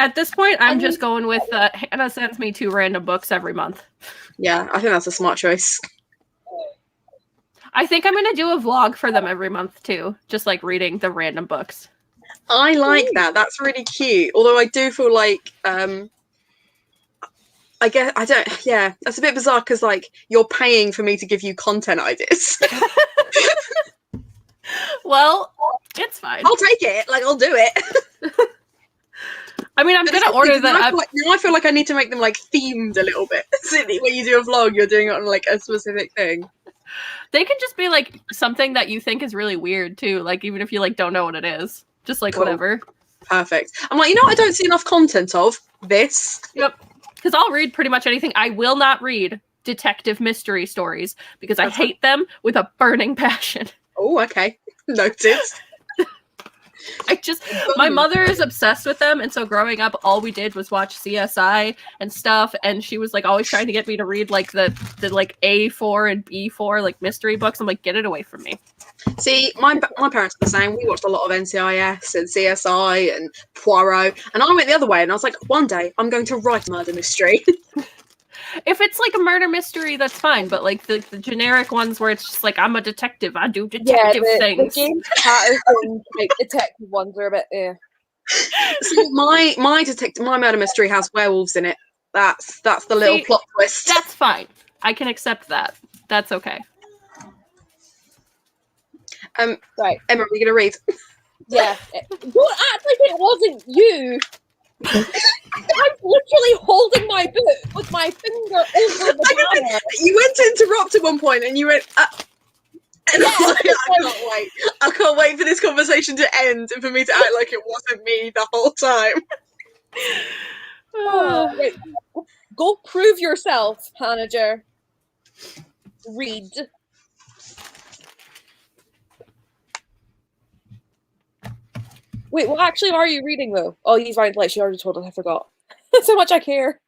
At this point, I'm And- just going with Hannah sends me 2 random books every month. Yeah, I think that's a smart choice. I think I'm gonna do a vlog for them every month too, just like reading the random books. I like that. That's really cute. Although I do feel like I guess I don't. Yeah, that's a bit bizarre because like you're paying for me to give you content ideas. Well, it's fine. I'll take it. Like I'll do it. I mean, I'm But it's gonna funny order 'cause them. now I feel like I need to make them like themed a little bit. So when you do a vlog, you're doing it on like a specific thing. They can just be like something that you think is really weird too. Like even if you like don't know what it is, just like Cool. whatever. Perfect. I'm like, you know what I don't see enough content of? This. Yep. Because I'll read pretty much anything. I will not read detective mystery stories because I That's hate them with a burning passion. Oh, okay. Noted. My mother is obsessed with them, and so growing up, all we did was watch CSI and stuff. And she was like always trying to get me to read like the like A4 and B4 like mystery books. I'm like, get it away from me. See, my parents were the same. We watched a lot of NCIS and CSI and Poirot, and I went the other way. And I was like, one day I'm going to write a murder mystery. If it's like a murder mystery, that's fine. But like the generic ones where it's just like I'm a detective, I do detective The things. James Patterson like detective ones are a bit. See, my murder mystery has werewolves in it. That's the little See, plot twist. That's fine. I can accept that. That's okay. Right. Emma, are you gonna read? Yeah. Don't act like it wasn't you. I'm literally holding my book with my finger over the hammer. You went to interrupt at one point, and you went. And I was like, I can't wait. I can't wait for this conversation to end and for me to act like it wasn't me the whole time. Right. Go prove yourself, Hanager. Read. Wait, what actually are you reading though? Oh, he's right. Like she already told us. I forgot. That's how much I care.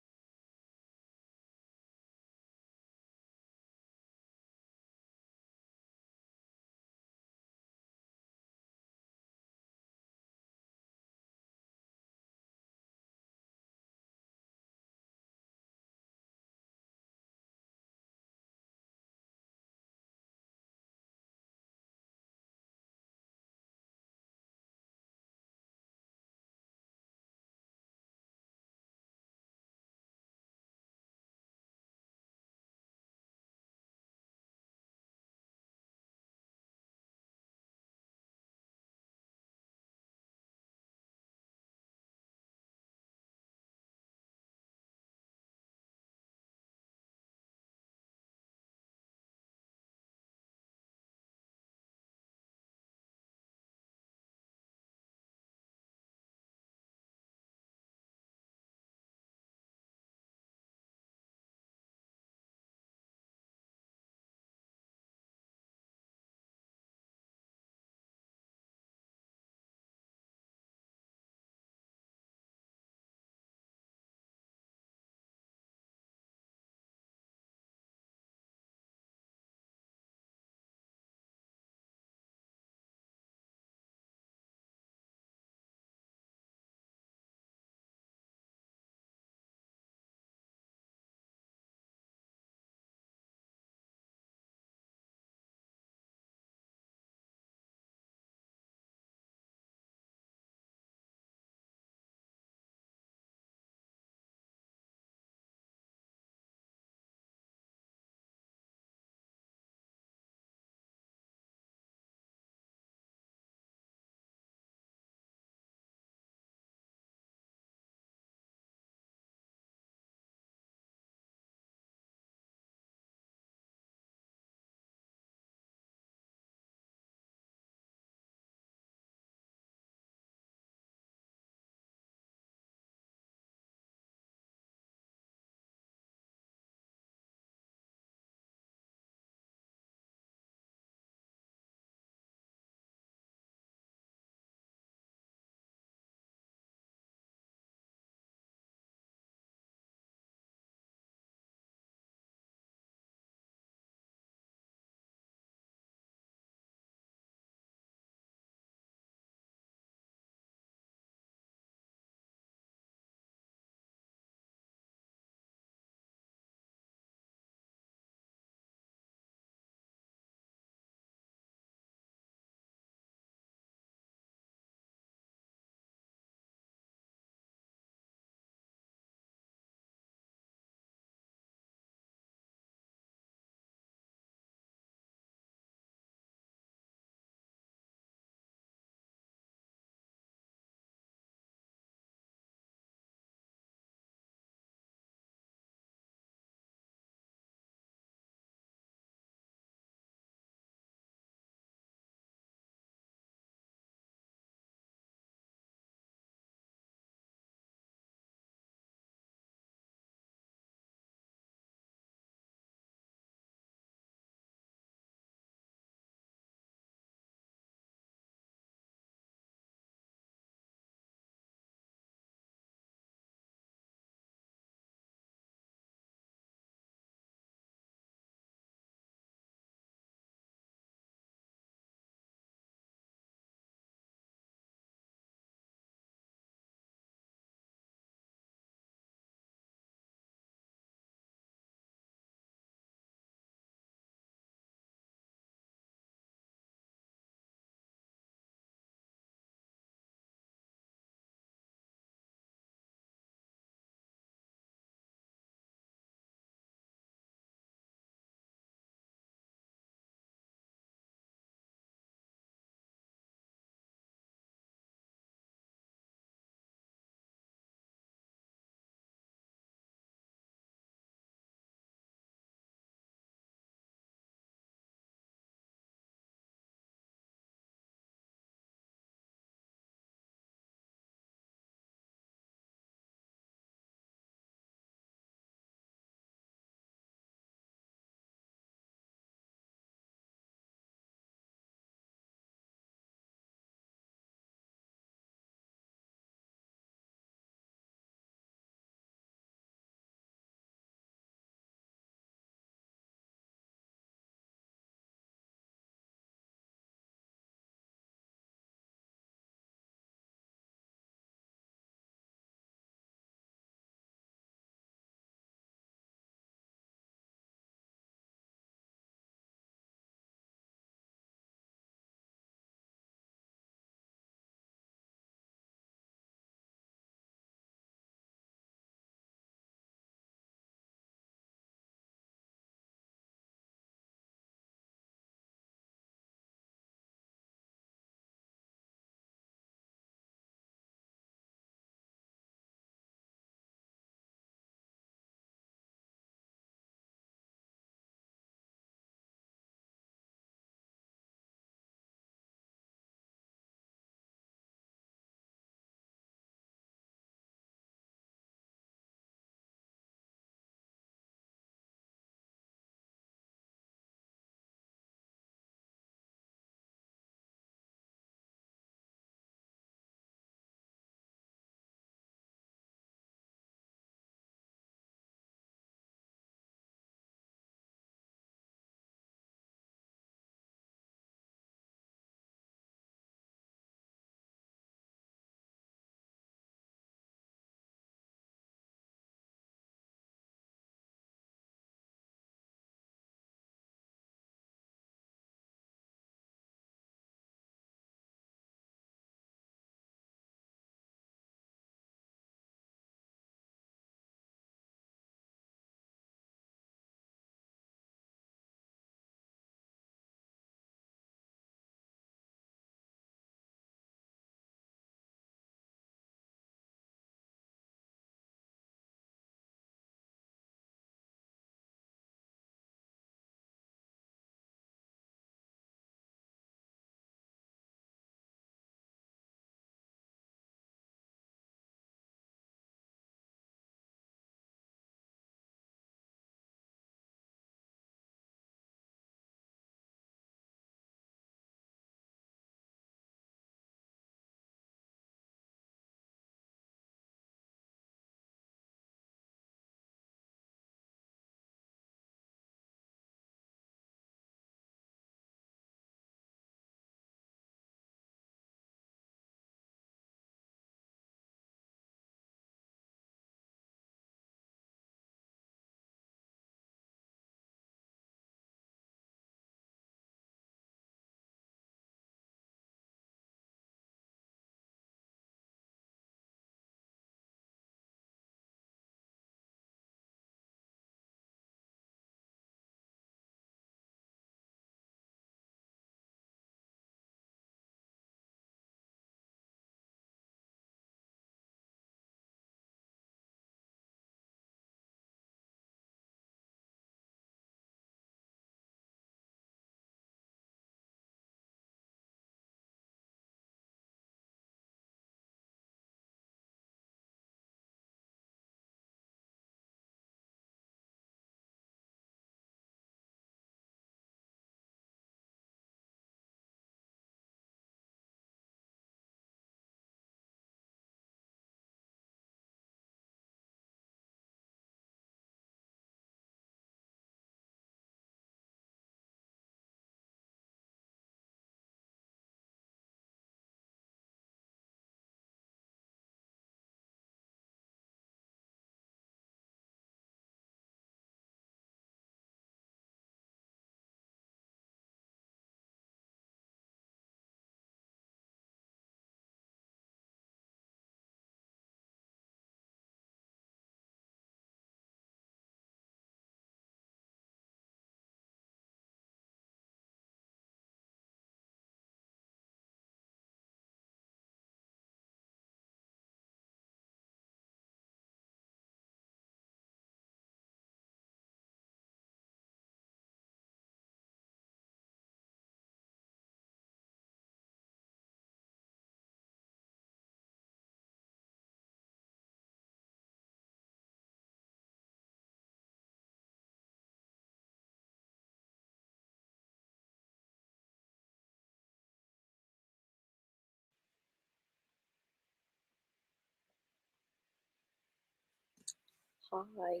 Hi.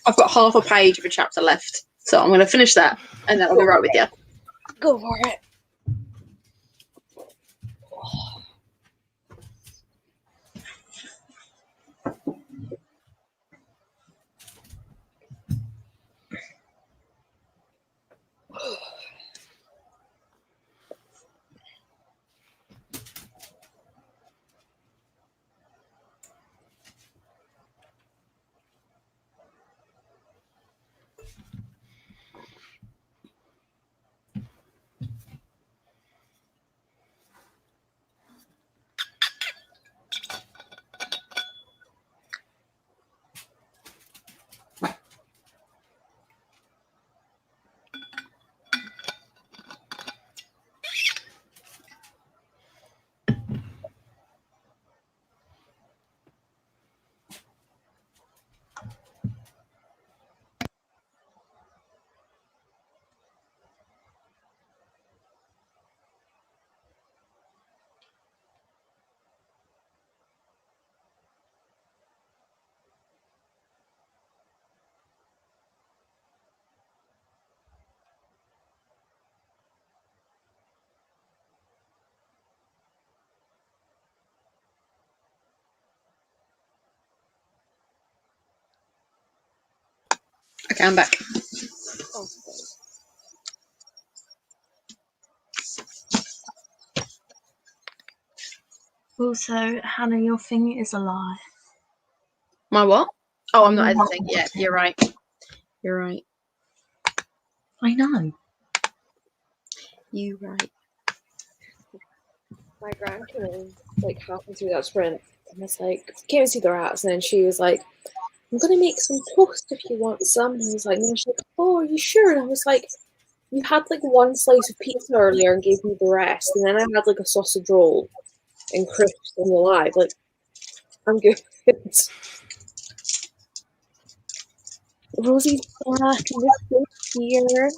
I've got half a page of a chapter left, so I'm going to finish that, and then I'll be right with you. Go for it. Okay, I'm back. Also, Hannah, your thing is a lie. My what? Oh, I'm not editing. Yeah, you're right. You're right. I know. You right. My gran came in like halfway through that sprint and was like, came and see the rats, and then she was like, I'm gonna make some toast if you want some. And I was like, and she's like, oh, are you sure? And I was like, you had like one slice of pizza earlier and gave me the rest, and then I had like a sausage roll and crisps and the live. Like, I'm good. Rosie's back and we're still here.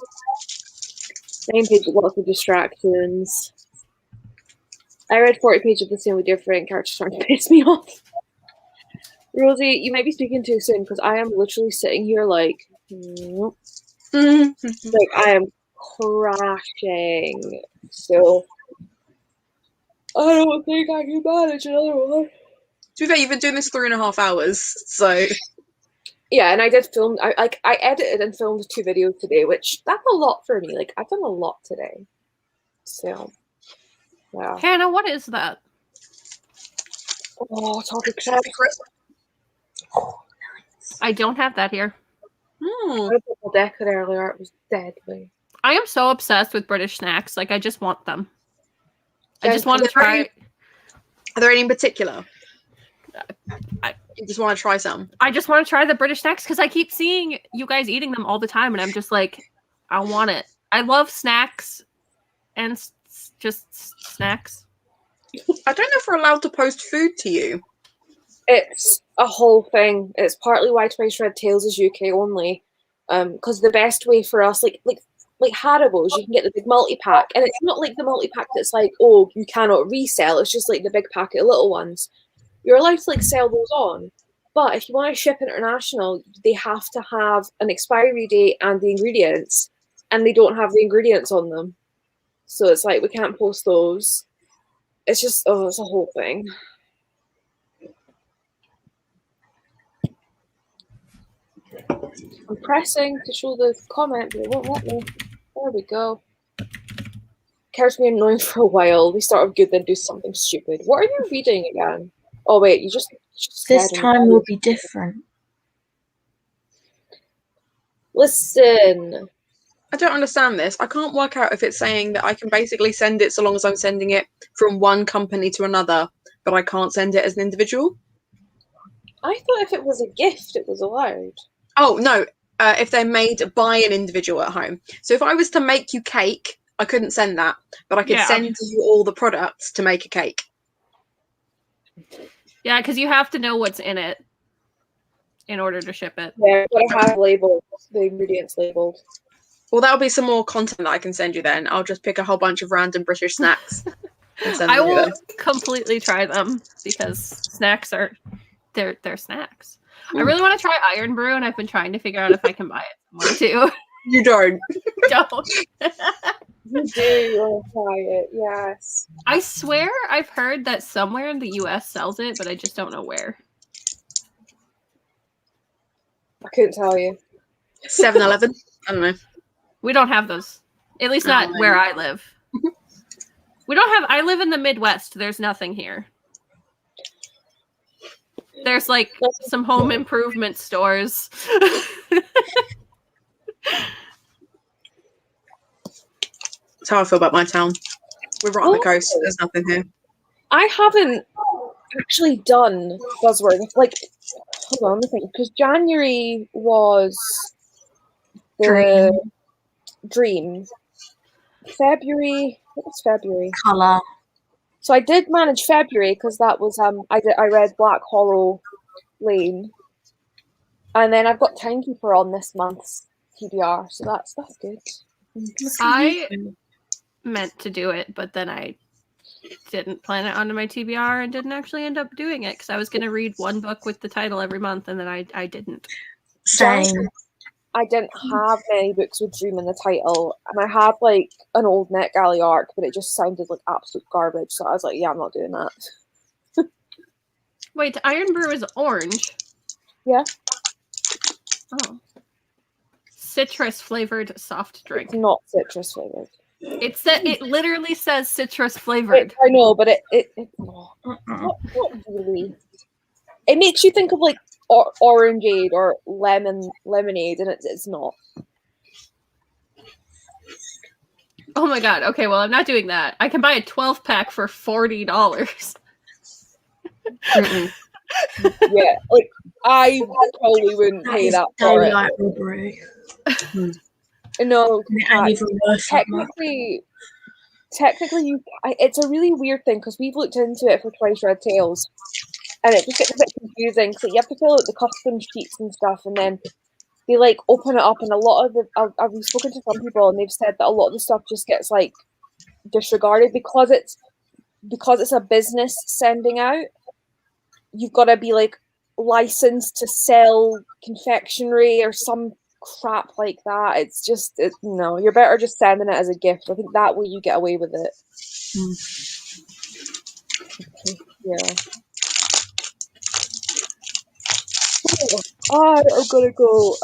Same page with lots of distractions. I read 40 pages of the same with different characters starting to piss me off. Rosie, you might be speaking too soon because I am literally sitting here like, like I am crashing. So I don't think I can manage another one. To be fair, you've been doing this 3.5 hours, so yeah. And I did film. I edited and filmed 2 videos today, which that's a lot for me. Like I've done a lot today. So yeah. Hannah, what is that? Oh, topic check. I don't have that here. I had a deck earlier. It was deadly. I am so obsessed with British snacks. Like, I just want them. I Yeah, just want to try. Are there any in particular? I You just want to try some? I just want to try the British snacks because I keep seeing you guys eating them all the time, and I'm just like, I want it. I love snacks and just snacks. I don't know if we're allowed to post food to you. It's a whole thing. It's partly why Twice Red Tails is UK only. Because the best way for us, like Haribo's, you can get the big multi-pack, and it's not like the multi-pack that's like, oh, you cannot resell. It's just like the big packet of little ones. You're allowed to like sell those on, but if you want to ship international, they have to have an expiry date and the ingredients, and they don't have the ingredients on them. So it's like we can't post those. It's just it's a whole thing. I'm pressing to show the comment, but it won't let me. There we go. Characters been annoying for a while. They start off good, then do something stupid. What are you reading again? Oh wait, you just This time will be different. Listen. I don't understand this. I can't work out if it's saying that I can basically send it so long as I'm sending it from one company to another, but I can't send it as an individual. I thought if it was a gift, it was allowed. Oh, no. If they're made by an individual at home. So if I was to make you cake, I couldn't send that, but I could send you all the products to make a cake. Yeah, because you have to know what's in it in order to ship it. Yeah, but I have labeled the ingredients labeled. Well, that'll be some more content that I can send you then. I'll just pick a whole bunch of random British snacks I will completely try them because snacks are they're snacks. I really want to try Iron Brew, and I've been trying to figure out if I can buy it somewhere too. You don't. Don't. You do want to try it, yes. I swear I've heard that somewhere in the US sells it, but I just don't know where. I couldn't tell you. 7-Eleven? I don't know. We don't have those. At least not where I live. We don't have. I live in the Midwest. There's nothing here. There's like some home improvement stores. That's how I feel about my town. We're right on the coast. There's nothing here. I haven't actually done buzzword. Like, hold on, let me think. Because January was the Dream. February. What was February? Colour. So I did manage February because that was I read Black Hollow Lane, and then I've got Timekeeper on this month's TBR, so that's good. I meant to do it, but then I didn't plan it onto my TBR and didn't actually end up doing it because I was going to read one book with the title every month, and then I didn't. Same. I didn't have many books with Dream in the title, and I had like an old NetGalley arc, but it just sounded like absolute garbage. So I was like, yeah, I'm not doing that. Wait, Iron Brew is orange. Yeah. Oh. Citrus flavored soft drink. It's not citrus flavored. It literally says citrus flavored. I know, but it not really. It makes you think of like orangeade or lemonade, and it's not. Oh my god. Okay, well, I'm not doing that. I can buy a 12-pack for $40. Yeah, like I probably wouldn't pay that for it. Like Robbery. No, technically, it's a really weird thing because we've looked into it for Twice Red Tales, and it just gets a bit confusing. So you have to fill out the customs sheets and stuff, and then they like open it up, and a lot of the I've spoken to some people, and they've said that a lot of the stuff just gets like disregarded because it's a business sending out. You've got to be like licensed to sell confectionery or some crap like that. It's just no. You're better just sending it as a gift. I think that way you get away with it. Yeah. I'm gonna go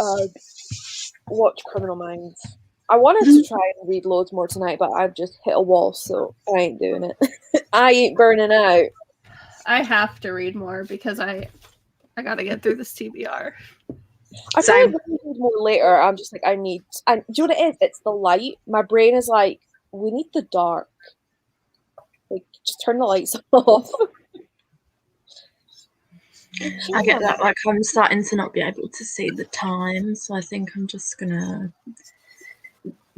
watch Criminal Minds. I wanted to try and read loads more tonight, but I've just hit a wall, so I ain't doing it. I ain't burning out. I have to read more because I gotta get through this TBR. I probably read more later. I'm just like, do you know what it is? It's the light. My brain is like, we need the dark. Like, just turn the lights off. I get that. Like, I'm starting to not be able to see the time, so I think I'm just gonna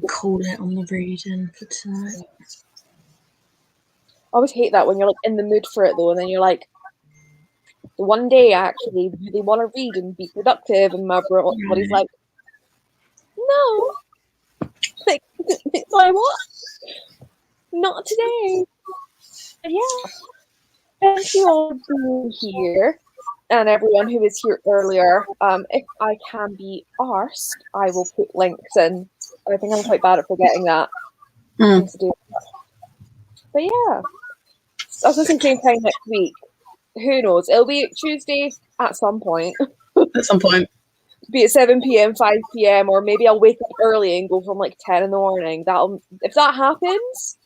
call it on the reading for tonight. I always hate that when you're like in the mood for it though, and then you're like, one day I actually really want to read and be productive, and my body's like, no, like what? Not today. But yeah, thank you all for being here, and everyone who was here earlier. If I can be arsed, I will put links in. I think I'm quite bad at forgetting that. To do that. But yeah, I was thinking same time next week. Who knows? It'll be Tuesday at some point. At some point. Be it 7 p.m., 5 p.m., or maybe I'll wake up early and go from like 10 in the morning. If that happens,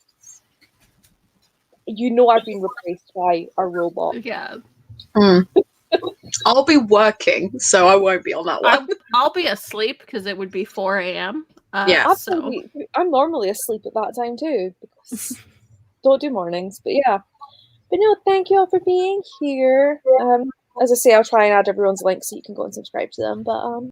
you know I've been replaced by a robot. Yeah. I'll be working, so I won't be on that one. I'll be asleep because it would be 4 a.m. Yeah. Absolutely. So. I'm normally asleep at that time too, because don't do mornings. But yeah. But no, thank you all for being here. As I say, I'll try and add everyone's links so you can go and subscribe to them. But